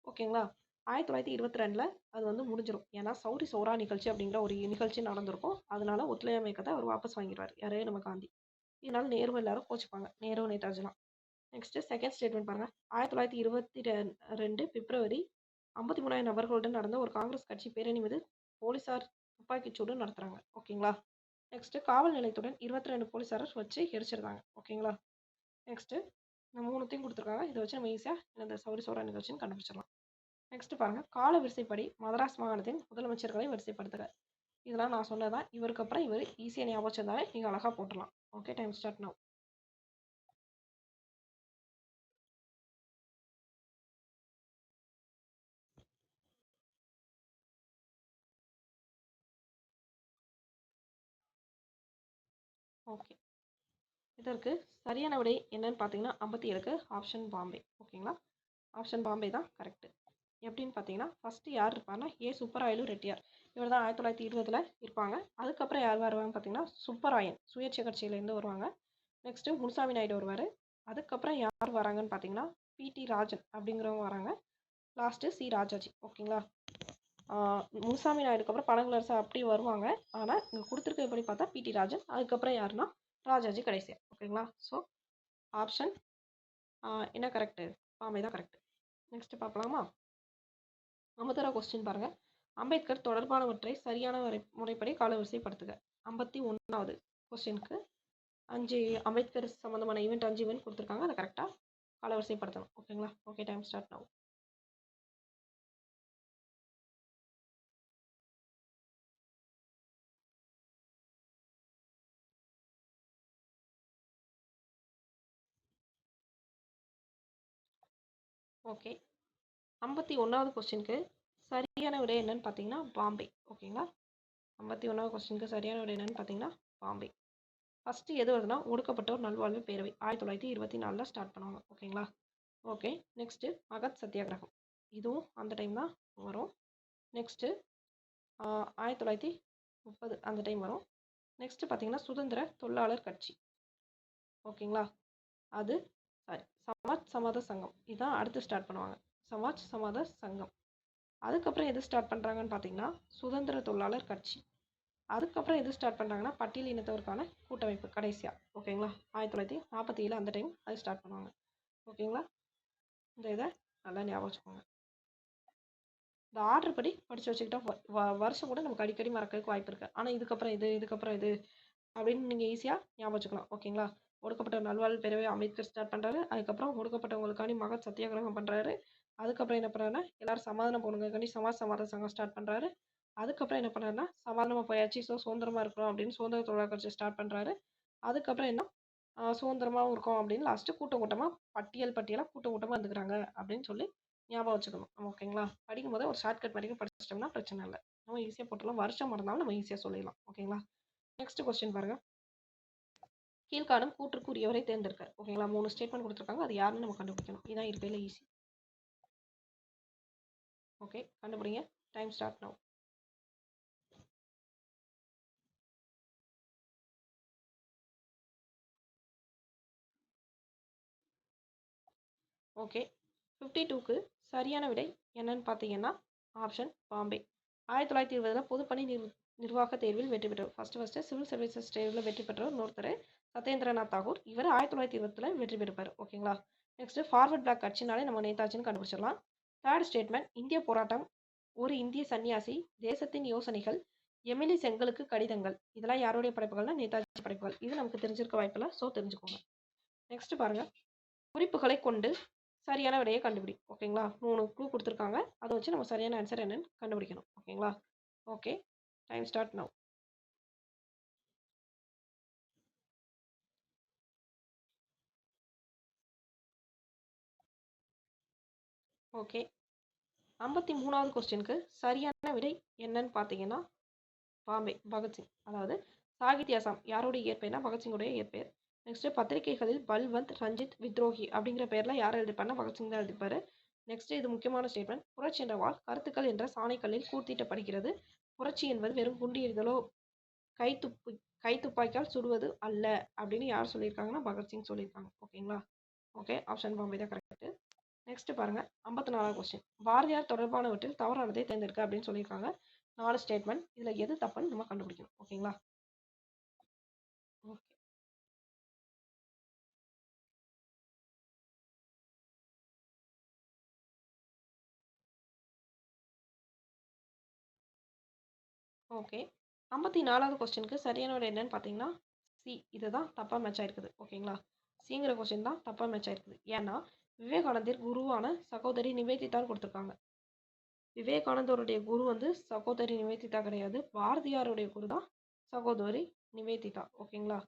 ஓகேங்களா? 1922 அது வந்து முடிஞ்சிடும். ஏன்னா சௌரி சௌரா நிகழ்ச்சி அப்படிங்கிற ஒரு நிகழ்ச்சி நடந்திருக்கும். அதனால ஒத்துழையாமை இயக்கத்தை அவர் வாபஸ் வாங்கிடுவார். யாரே நம்ம காந்தி. இதனால நேரு எல்லாரும் கோச்சிப்பாங்க. நேரு நேதாஜிலாம். நெக்ஸ்ட்டு செகண்ட் ஸ்டேட்மெண்ட் பாருங்கள். 1922 பிப்ரவரி 53,000 நபர்களுடன் நடந்த ஒரு காங்கிரஸ் கட்சி பேரணி மீது போலீஸார் துப்பாக்கிச்சூடு நடத்துகிறாங்க. ஓகேங்களா? நெக்ஸ்ட்டு காவல் நிலையத்துடன் 22 போலீஸாரை வச்சு எரிச்சிருந்தாங்க. ஓகேங்களா? நெக்ஸ்ட்டு இந்த 3த்தையும் கொடுத்துருக்காங்க. இதை வச்சு நம்ம ஈஸியாக இந்த சௌரி சௌரா நிகழ்ச்சின்னு கண்டுபிடிச்சிடலாம். நெக்ஸ்ட்டு பாருங்கள். கால வரிசைப்படி மதராஸ் மாகாணத்தின் முதலமைச்சர்களை வரிசைப்படுத்துக. இதெல்லாம் நான் சொன்னதான். இவருக்கு அப்புறம் இவர் ஈஸியாக ஞாபகம் வச்சிருந்தாலே நீங்கள் அழகாக போட்டுடலாம். Okay, time start now. Okay, இதற்கு சரியான விடை என்னன்னு பார்த்தீங்கன்னா 57க்கு ஆப்ஷன் பாம்பே. ஓகேங்களா? ஆப்ஷன் பாம்பே தான் கரெக்டு. எப்படின்னு பார்த்தீங்கன்னா ஃபஸ்ட்டு யார் இருப்பாங்கன்னா சுப்பராயலு ரெட்டியார். இவர் தான் 1920 இருப்பாங்க. அதுக்கப்புறம் யார் வருவாங்க பார்த்தீங்கன்னா சுப்பராயன் சுயேட்சை கட்சியிலேருந்து வருவாங்க. நெக்ஸ்ட்டு முனுசாமி நாயுடு வருவார். அதுக்கப்புறம் யார் வராங்கன்னு பார்த்தீங்கன்னா பிடி ராஜன் அப்படிங்கிறவங்க வராங்க. Last C Rajaji. ஓகேங்களா? முனுசாமி நாயுடுக்கு அப்புறம் பனகலரசு அப்படி வருவாங்க. ஆனால் இங்கே கொடுத்துருக்கப்படி பார்த்தா பிடி ராஜன். அதுக்கப்புறம் யாருன்னா ராஜாஜி கடைசியாக. ஓகேங்களா? ஸோ ஆப்ஷன் என்ன கரெக்டு? பாம்பே தான் கரெக்டு. நெக்ஸ்ட்டு பார்க்கலாமா? 50வது கொஸ்டின் பாருங்கள். அம்பேத்கர் தொடர்பானவற்றை சரியான முறைப்படி காலவரிசைப்படுத்துக. 51வது கொஸ்டினுக்கு 5 அம்பேத்கர் சம்மந்தமான ஈவெண்ட் 5 ஈவெண்ட் கொடுத்துருக்காங்க. அதை கரெக்டாக காலவரிசைப்படுத்தணும். ஓகேங்களா? Okay, time start now. Okay, 51வது கொஸ்டினுக்கு சரியான விடை என்னன்னு பார்த்தீங்கன்னா பாம்பே. ஓகேங்களா? 51வது கொஸ்டினுக்கு சரியான விடை என்னன்னு பார்த்தீங்கன்னா பாம்பே. ஃபஸ்ட்டு எது வருதுன்னா ஒடுக்கப்பட்டோர் நல்வாழ்வு பேரவை 1924 ஸ்டார்ட் பண்ணுவாங்க. ஓகேங்களா? ஓகே, நெக்ஸ்ட்டு மகத் சத்தியாகிரகம். இதுவும் அந்த டைம் தான் வரும். நெக்ஸ்ட்டு 1930 அந்த டைம் வரும். நெக்ஸ்ட்டு பார்த்தீங்கன்னா சுதந்திர தொழிலாளர் கட்சி. ஓகேங்களா? அது சமாஜ் சமாத சங்கம். இதுதான் அடுத்து ஸ்டார்ட் பண்ணுவாங்க. சமாஜ் சமாத சங்கம். அதுக்கப்புறம் எது ஸ்டார்ட் பண்ணுறாங்கன்னு பார்த்தீங்கன்னா சுதந்திர தொழிலாளர் கட்சி. அதுக்கப்புறம் எது ஸ்டார்ட் பண்ணுறாங்கன்னா பட்டியல் இனத்தவருக்கான கூட்டமைப்பு கடைசியாக. ஓகேங்களா? 1947 அந்த டைம் அது ஸ்டார்ட் பண்ணுவாங்க. ஓகேங்களா? இந்த இதை நல்லா ஞாபகம் வச்சுக்கோங்க. இந்த ஆர்டர் படி படித்து வச்சுக்கிட்டா வருஷம் கூட நமக்கு அடிக்கடி மறக்கிறதுக்கு வாய்ப்பு இருக்குது. ஆனால் இதுக்கப்புறம் இது அப்படின்னு நீங்கள் ஈஸியாக ஞாபகம் வச்சுக்கலாம். ஓகேங்களா? ஒடுக்கப்பட்ட நல்வாழ்வு பேரவை அம்பேத்கர் ஸ்டார்ட் பண்ணுறாரு. அதுக்கப்புறம் ஒடுக்கப்பட்டவங்களுக்காண்டி மகத் சத்தியாகிரகம் பண்ணுறாரு. அதுக்கப்புறம் என்ன பண்ணுறாருன்னா எல்லாரும் சமாதானம் போடுங்கக்காண்டி சமாஜ் சமாத சங்கம் ஸ்டார்ட் பண்ணுறாரு. அதுக்கப்புறம் என்ன பண்ணுறாருன்னா சமாதானமாக போயாச்சு, ஸோ சுதந்திரமாக இருக்கிறோம் அப்படின்னு சுதந்திர தொழிலாளர் கட்சி ஸ்டார்ட் பண்ணுறாரு. அதுக்கப்புறம் என்ன சுதந்திரமாகவும் இருக்கும் அப்படின்னு லாஸ்ட்டு கூட்டமாக பட்டியலாக கூட்டமாக இருந்துக்கிறாங்க அப்படின்னு சொல்லி ஞாபகம் வச்சுக்கணும் நம்ம. ஓகேங்களா? படிக்கும் போது ஒரு ஷார்ட்கட் வரைக்கும் படிச்சிட்டோம்னா பிரச்சனை இல்லை. நம்ம ஈஸியாக போட்டுடலாம். வருஷம் மறந்தாலும் நம்ம ஈஸியாக சொல்லிடலாம். ஓகேங்களா? நெக்ஸ்ட் கொஸ்டின் பாருங்க. கீழ்காணும் கூற்றுக்குரியவரை தேர்ந்தெடுக்க. ஓகேங்களா? 3 ஸ்டேட்மெண்ட் கொடுத்துருக்காங்க. அது யாருன்னு நம்ம கண்டுபிடிக்கணும். இதான் இருக்கையில் ஈஸி. ஓகே, கண்டுபிடிங்க. Time start now. ஓகே, 52க்கு சரியான விடை என்னன்னு பார்த்தீங்கன்னா ஆப்ஷன் பாம்பே. 1920 பொதுப்பணி நிர்வாக தேர்வில் வெற்றி பெற்றவர். ஃபஸ்ட்டு சிவில் சர்வீசஸ் தேர்வில் வெற்றி பெற்றவர் இன்னொருத்தர் சத்யேந்திரநாத் தாகூர். இவர் 1920 வெற்றி பெறுப்பார். ஓகேங்களா? நெக்ஸ்ட் ஃபார்வர்ட் பிளாக் கட்சினாலே நம்ம நேதாஜின்னு கண்டுபிடிச்சிடலாம். தேர்ட் ஸ்டேட்மெண்ட் இந்திய போராட்டம், ஒரு இந்திய சன்னியாசி, தேசத்தின் யோசனைகள், எமிலி செங்கலுக்கு கடிதங்கள். இதெல்லாம் யாருடைய படைப்புகள்னா நேதாஜி படைப்புகள். இது நமக்கு தெரிஞ்சிருக்க வாய்ப்பில்லை, ஸோ தெரிஞ்சுக்கோங்க. நெக்ஸ்ட் பாருங்க. குறிப்புகளை கொண்டு சரியான விடையை கண்டுபிடி. ஓகேங்களா? 3 க்ளூ கொடுத்துருக்காங்க. அதை வச்சு நம்ம சரியான ஆன்சர் என்னன்னு கண்டுபிடிக்கணும். ஓகேங்களா? Okay, time start now. Okay, 53வது கொஸ்டினுக்கு சரியான விடை என்னன்னு பார்த்தீங்கன்னா பாம்பே, பகத்சிங். அதாவது சாகித்யாசம் யாருடைய இயற்பெயர்னா பகத்சிங்குடைய இயற்பெயர். நெக்ஸ்ட் பத்திரிகைகளில் பல்வந்த், ரஞ்சித், வித்ரோஹி அப்படிங்கிற பேரில் யார் எழுதிப்பாருன்னா பகத்சிங் தான் எழுதிப்பாரு. நெக்ஸ்ட் இது முக்கியமான ஸ்டேட்மெண்ட். புரட்சி என்ற வாள் கருத்துக்கள் என்ற சாணைக்கல்லில் கூர்த்திட்டப்படுகிறது. புரட்சி என்பது வெறும் குண்டு எறிதலோ கைத்துப்பாக்கியால் சுடுவது அல்ல அப்படின்னு யார் சொல்லியிருக்காங்கன்னா பகத்சிங் சொல்லியிருக்காங்க. ஓகேங்களா? ஓகே, ஆப்ஷன் பாம்பே தான் கரெக்ட். நெக்ஸ்ட் பாருங்க. 54வது கொஸ்டின். பாரதியார் தொடர்பானவற்றில் தவறானதை தேர்ந்தெடுக்க அப்படின்னு சொல்லியிருக்காங்க. 4 ஸ்டேட்மெண்ட். இதுல எது தப்புன்னு நம்ம கண்டுபிடிக்கணும். ஓகேங்களா? Okay, okay. 54வது கொஸ்டினுக்கு சரியான விடை என்னன்னு பார்த்தீங்கன்னா சி. இதுதான் தப்பாக மேட்ச் ஆயிருக்குது. ஓகேங்களா? சிங்கிற கொஸ்டின் தான் தப்பாக மேட்ச் ஆயிருக்குது. ஏன்னா விவேகானந்தர் குருவான சகோதரி நிவேதிதான் கொடுத்துருக்காங்க. விவேகானந்தருடைய குரு வந்து சகோதரி நிவேதிதா கிடையாது. பாரதியாருடைய குரு தான் சகோதரி நிவேதிதா. ஓகேங்களா?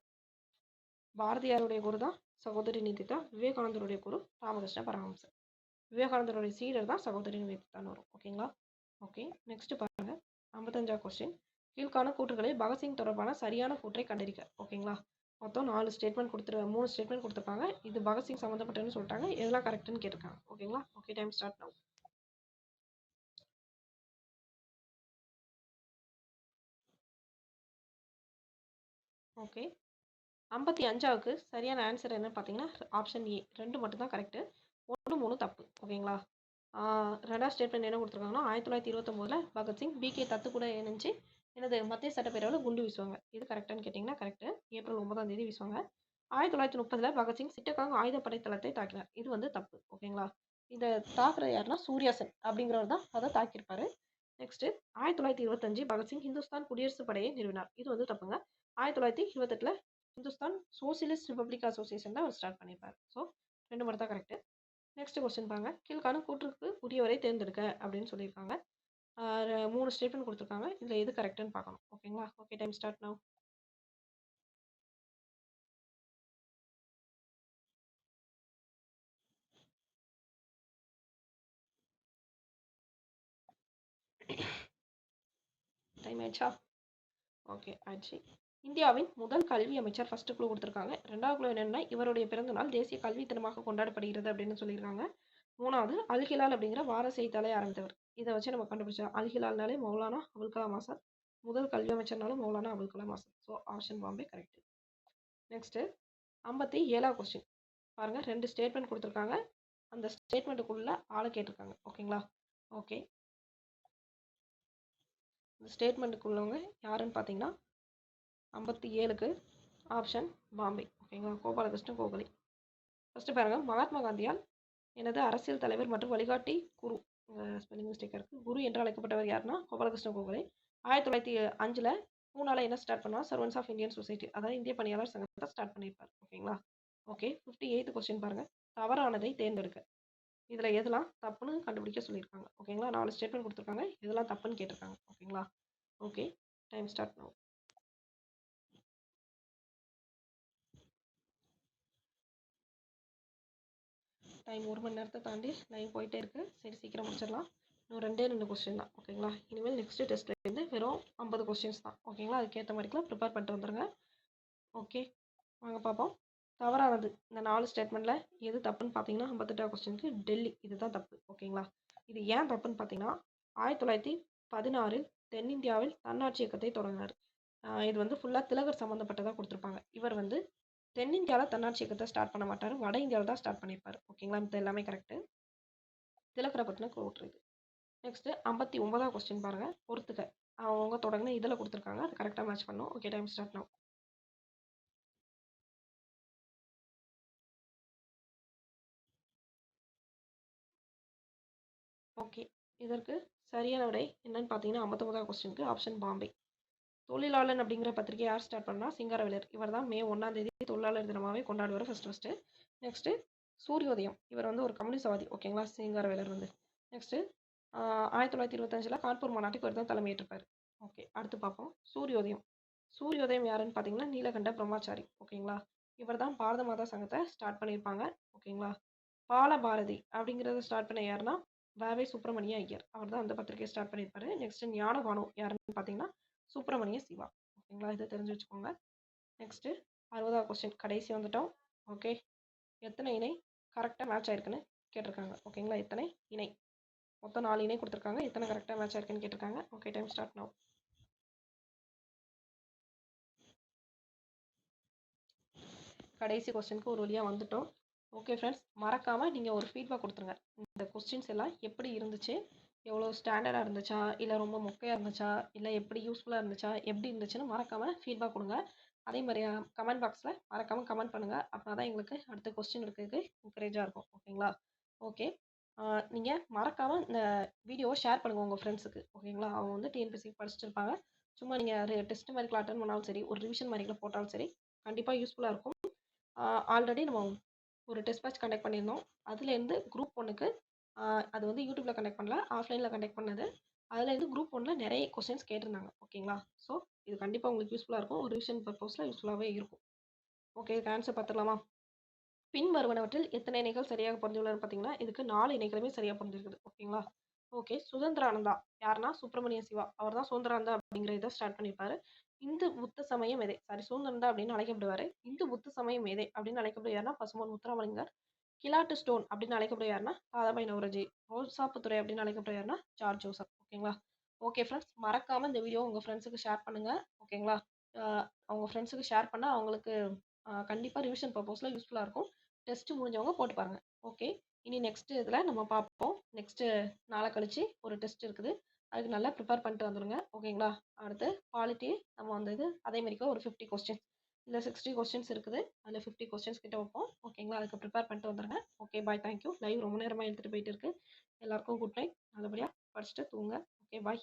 பாரதியாருடைய குரு தான் சகோதரி நிவேதிதா. விவேகானந்தருடைய குரு ராமகிருஷ்ண பரமஹம்சர். விவேகானந்தருடைய சீடர் தான் சகோதரி நிவேதிதான்னு வரும். ஓகேங்களா? ஓகே, நெக்ஸ்ட் பாருங்க. 55வது கொஸ்டின். கீழ்காணும் கூற்றுகளில் பகத்சிங் தொடர்பான சரியான கூற்றை கண்டறிக. ஓகேங்களா? மொத்தம் 3 ஸ்டேட்மெண்ட் கொடுத்துருக்காங்க. இது பகத்சிங் சம்மந்தப்பட்டன்னு சொல்லிட்டாங்க. எதெல்லாம் கரெக்ட்னு கேட்டிருக்காங்க. ஓகேங்களா? Okay, time start now. Okay, 55க்கு சரியான ஆன்சர் என்னன்னு பார்த்தீங்கன்னா ஆப்ஷன் ஏ. 2 மட்டும் தான் கரெக்டு, 1, 3 தப்பு. ஓகேங்களா? ரெண்டாவது ஸ்டேட்மெண்ட் என்ன கொடுத்துருக்காங்கன்னா 1929 பகத்சிங் பிகே தத்து கூட இணைஞ்சு எனது மத்திய சட்டப்பேரவையில் குண்டு வீசுவாங்க. இது கரெக்டானு கேட்டிங்கன்னா கரெக்டு. ஏப்ரல் 9ஆம் தேதி வீசுவாங்க. 1930 பகத்சிங் சிட்டகாங் ஆயுதப்படை தளத்தை தாக்கினார். இது வந்து தப்பு. ஓகேங்களா? இதை தாக்குறது யாருன்னா சூர்யாசன் அப்படிங்கிறவர் தான் அதை தாக்கியிருப்பாரு. நெக்ஸ்ட் 1925 பகத்சிங் ஹிந்துஸ்தான் குடியரசு படையை நிறுவினார். இது வந்து தப்புங்க. 1928 ஹிந்துஸ்தான் சோசியலிஸ்ட் ரிபப்ளிக் அசோசியேஷன் தான் அவர் ஸ்டார்ட் பண்ணியிருப்பார். ஸோ 2 மட்டும் தான் கரெக்டு. நெக்ஸ்ட் கொஸ்டின் பாருங்க. கீழ்காணும் கூற்றுக்கு உரியவரை தேர்ந்தெடுக்க அப்படின்னு சொல்லியிருக்காங்க. 3 ஸ்டேட்மெண்ட் கொடுத்துருக்காங்க. இதில் எது கரெக்டுன்னு பார்க்கணும். ஓகேங்களா? Okay, time start now. Time ஆயிடுச்சா? ஓகே, ஆயிடுச்சு. இந்தியாவின் முதல் கல்வி அமைச்சர் ஃபர்ஸ்ட் குழு கொடுத்துருக்காங்க. 2வது குழு என்னென்னா இவருடைய பிறந்த நாள் தேசிய கல்வி தினமாக கொண்டாடப்படுகிறது அப்படின்னு சொல்லியிருக்காங்க. 3வது அல்ஹிலால் அப்படிங்கிற வார செய்தித்தாளை ஆரம்பித்தவர். இதை வச்சு நம்ம கண்டுபிடிச்சோம். அல்ஹிலால்னாலே மௌலானா அபுல் கலாம் ஆசாத். முதல் கல்வி அமைச்சர்னாலும் மௌலானா அபுல் கலாம் ஆசாத். ஸோ ஆப்ஷன் பாம்பே கரெக்ட். நெக்ஸ்ட் 57வது கொஸ்டின் பாருங்க. 2 ஸ்டேட்மெண்ட் கொடுத்துருக்காங்க. அந்த ஸ்டேட்மெண்ட்டுக்குள்ள ஆளை கேட்டிருக்காங்க. ஓகேங்களா? ஓகே, இந்த ஸ்டேட்மெண்ட்டுக்குள்ளவங்க யாருன்னு பார்த்தீங்கன்னா 57க்கு ஆப்ஷன் பாம்பே. ஓகேங்களா? கோபாலகிருஷ்ண கோகலே. ஃபர்ஸ்ட் பாருங்க. மகாத்மா காந்தியால் எனது அரசியல் தலைவர் மற்றும் வழிகாட்டி குரு. ஸ்பெல்லிங் மிஸ்டேக்காக இருக்குது. குரு என்று அழைக்கப்பட்டவர் யாருன்னா கோபாலகிருஷ்ண கோகலே. 1905 பூனால என்ன ஸ்டார்ட் பண்ணுவா? சர்வன்ஸ் ஆஃப் இந்தியன் சொசைட்டி, அதாவது இந்திய பணியாளர் சங்கத்தை ஸ்டார்ட் பண்ணியிருப்பார். ஓகேங்களா? ஓகே, 58th கொஸ்டின் பாருங்க. தவறானதை தேர்ந்தெடுக்க. இதில் எதெல்லாம் தப்புன்னு கண்டுபிடிக்க சொல்லியிருக்காங்க. ஓகேங்களா? 4 ஸ்டேட்மெண்ட் கொடுத்துருக்காங்க. இதெல்லாம் தப்புன்னு கேட்டிருக்காங்க. ஓகேங்களா? Okay, time start now. Time 1 மணி நேரத்தை தாண்டி லைவ் போயிட்டே இருக்குது. சரி சீக்கிரம் முடிச்சிடலாம். இன்னும் 2 கொஸ்டின் தான். ஓகேங்களா? இனிமேல் நெக்ஸ்ட்டு டெஸ்ட்லேருந்து வெறும் 50 கொஸ்டின்ஸ் தான். ஓகேங்களா? அதுக்கேற்ற மாதிரிலாம் ப்ரிப்பேர் பண்ணிட்டு வந்துடுங்க. ஓகே, வாங்க பார்ப்போம். தவறானது இந்த 4 ஸ்டேட்மெண்ட்டில் எது தப்புன்னு பார்த்தீங்கன்னா 58 கொஸ்டினுக்கு டெல்லி இதுதான் தப்பு. ஓகேங்களா? இது ஏன் தப்புன்னு பார்த்தீங்கன்னா 1916 தென்னிந்தியாவில் தன்னாட்சி இயக்கத்தை தொடங்கினார். இது வந்து ஃபுல்லாக திலகர் சம்மந்தப்பட்டதாக கொடுத்துருப்பாங்க. இவர் வந்து தென்னிந்தியாவில் தன்னாட்சி இயக்கத்தை ஸ்டார்ட் பண்ண மாட்டார், வட இந்தியாவில் தான் ஸ்டார்ட் பண்ணியிருப்பார். ஓகேங்களா? இது எல்லாமே கரெக்டு. திலகரை பற்றின கோட் இது. நெக்ஸ்ட்டு 59 கொஸ்டின் பாருங்கள். பொறுத்துக்க அவங்க தொடங்கின இதில் கொடுத்துருக்காங்க, அது கரெக்டாக மேட்ச் பண்ணும். Okay, time start now. Okay, இதற்கு சரியான விடை என்னன்னு பார்த்தீங்கன்னா 59 கொஸ்டினுக்கு ஆப்ஷன் பாம்பே. தொழிலாளன் அப்படிங்கிற பத்திரிகை யார் ஸ்டார்ட் பண்ணா? சிங்காரவேலர். இவர் தான் மே 1ஆம் தேதி தொழிலாளர் தினமாகவே கொண்டாடுவார் ஃபஸ்ட்டு. நெக்ஸ்ட்டு சூரியோதயம். இவர் வந்து ஒரு கம்யூனிஸ்ட்வாதி. ஓகேங்களா? சிங்காரவேலர் வந்து. நெக்ஸ்ட்டு 1925 கான்பூர் மாநாட்டுக்கு இவர் தான் தலைமையேற்றிருப்பார். ஓகே, அடுத்து பார்ப்போம். சூரியோதயம். சூரியோதயம் யாருன்னு பார்த்தீங்கன்னா நீலகண்ட பிரம்மாச்சாரி. ஓகேங்களா? இவர் தான் பாரத மாதா சங்கத்தை ஸ்டார்ட் பண்ணியிருப்பாங்க. ஓகேங்களா? பாலபாரதி அப்படிங்கிறத ஸ்டார்ட் பண்ண யாருன்னா வேவே சுப்பிரமணிய ஐயர். அவர் தான் அந்த பத்திரிகையை ஸ்டார்ட் பண்ணியிருப்பாரு. நெக்ஸ்ட் ஞானபானு யாருன்னு பார்த்தீங்கன்னா சுப்பிரமணிய சிவா. ஓகேங்களா? இதை தெரிஞ்சு வச்சுக்கோங்க. நெக்ஸ்ட்டு 60 கொஸ்டின் கடைசி வந்துட்டோம். ஓகே, எத்தனை இணை கரெக்டாக மேட்ச் ஆயிருக்குன்னு கேட்டிருக்காங்க. ஓகேங்களா? எத்தனை இணை மொத்தம் 4 இணை கொடுத்துருக்காங்க. எத்தனை கரெக்டாக மேட்ச் ஆயிருக்குன்னு கேட்டிருக்காங்க. Okay, time start now. கடைசி கொஸ்டினுக்கு ஒரு வழியாக வந்துட்டோம். ஓகே ஃப்ரெண்ட்ஸ், மறக்காமல் நீங்கள் ஒரு ஃபீட்பேக் கொடுத்துருங்க. இந்த கொஸ்டின்ஸ் எல்லாம் எப்படி இருந்துச்சு, எவ்வளோ ஸ்டாண்டர்டாக இருந்துச்சா, இல்லை ரொம்ப மொக்கையாக இருந்துச்சா, இல்லை எப்படி யூஸ்ஃபுல்லாக இருந்துச்சா, எப்படி இருந்துச்சுன்னு மறக்காமல் ஃபீட்பேக் கொடுங்க. அதே மாதிரி கமெண்ட் பாக்ஸில் மறக்காமல் கமெண்ட் பண்ணுங்கள். அப்படின்னா தான் எங்களுக்கு அடுத்த கொஸ்டின் இருக்கிறதுக்கு என்கரேஜாக இருக்கும். ஓகேங்களா? ஓகே, நீங்கள் மறக்காமல் இந்த வீடியோவை ஷேர் பண்ணுங்கள் உங்கள் ஃப்ரெண்ட்ஸுக்கு. ஓகேங்களா? அவங்க வந்து டிஎன்பிஎஸ்சி படிச்சுட்டு இருப்பாங்க. சும்மா நீங்கள் டெஸ்ட் மாதிரிக்குள்ள அட்டன் பண்ணாலும் சரி, ஒரு ரிவிஷன் மாதிரிக்குள்ள போட்டாலும் சரி, கண்டிப்பாக யூஸ்ஃபுல்லாக இருக்கும். ஆல்ரெடி நம்ம ஒரு டெஸ்ட் பேட்ச் கண்டக்ட் பண்ணியிருந்தோம். அதுலேருந்து குரூப் 1க்கு அது வந்து யூடியூப்பில் கண்டக்ட் பண்ணல, ஆஃப்லைனில் கண்டக்ட் பண்ணது. அதுலேருந்து குரூப் 1ல் நிறைய கொஸ்டின்ஸ் கேட்டிருந்தாங்க. ஓகேங்களா? ஸோ இது கண்டிப்பாக உங்களுக்கு யூஸ்ஃபுல்லாக இருக்கும். ஒரு ரிவிஷன் பர்பஸில் யூஸ்ஃபுல்லாகவே இருக்கும். ஓகே, இதுக்கு ஆன்சர் பார்த்துடலாமா? பின் வருவனவற்றில் எத்தனை இணைகள் சரியாக பொருந்துள்ளன்னு பார்த்தீங்கன்னா இதுக்கு 4 இணைகளுமே சரியாக பொருந்திருக்குது. ஓகேங்களா? ஓகே, சுதந்திரானந்தா யாருன்னா சுப்பிரமணிய சிவா. அவர் தான் சுதந்திரானந்தா அப்படிங்கிற இதை ஸ்டார்ட் பண்ணியிருப்பாரு. இந்து புத்த சமய மேதை, சுதந்திரந்தா அப்படின்னு அழைக்கப்படுவார். இந்து புத்த சமய மேதை அப்படின்னு அழைக்கப்படுவாருன்னா பசும்பொன் முத்துராமலிங்கர். கிலாட்டு ஸ்டோன் அப்படின்னு அழைக்கப்படுவாருன்னா தாதாபாய் நவரோஜி. ரோசாப்புத்துறை அப்படின்னு அழைக்கப்படுவாருன்னா ஜார்ஜ் ஜோசப். ஓகேங்களா? ஓகே ஃப்ரெண்ட்ஸ், மறக்காமல் இந்த வீடியோ உங்கள் ஃப்ரெண்ட்ஸுக்கு ஷேர் பண்ணுங்கள். ஓகேங்களா? அவங்க ஃப்ரெண்ட்ஸுக்கு ஷேர் பண்ணால் அவங்களுக்கு கண்டிப்பாக ரிவிஷன் பர்பஸில் யூஸ்ஃபுல்லாக இருக்கும். டெஸ்ட்டு முடிஞ்சவங்க போட்டு பாருங்கள். ஓகே, இனி நெக்ஸ்ட்டு இதில் நம்ம பார்ப்போம். நெக்ஸ்ட்டு நாளை கழிச்சு ஒரு டெஸ்ட் இருக்குது, அதுக்கு நல்லா ப்ரிப்பேர் பண்ணிட்டு வந்துடுங்க. ஓகேங்களா? அடுத்து பாலிட்டி நம்ம வந்து அதேமாதிரிக்கா ஒரு 50 கொஸ்டின்ஸ் இல்லை 60 கொஸ்டின்ஸ் இருக்குது, அதில் 50 கொஸ்டின்ஸ் கிட்ட வைப்போம். ஓகேங்களா? அதுக்கு ப்ரிப்பேர் பண்ணிட்டு வந்துடுங்க. ஓகே, பாய், தேங்க்யூ. லைவ் ரொம்ப நேரமாக எடுத்துகிட்டு போயிட்டு இருக்கு. எல்லாருக்கும் குட் நைட். நல்லபடியாக படிச்சுட்டு தூங்க. ஓகே, பாய்.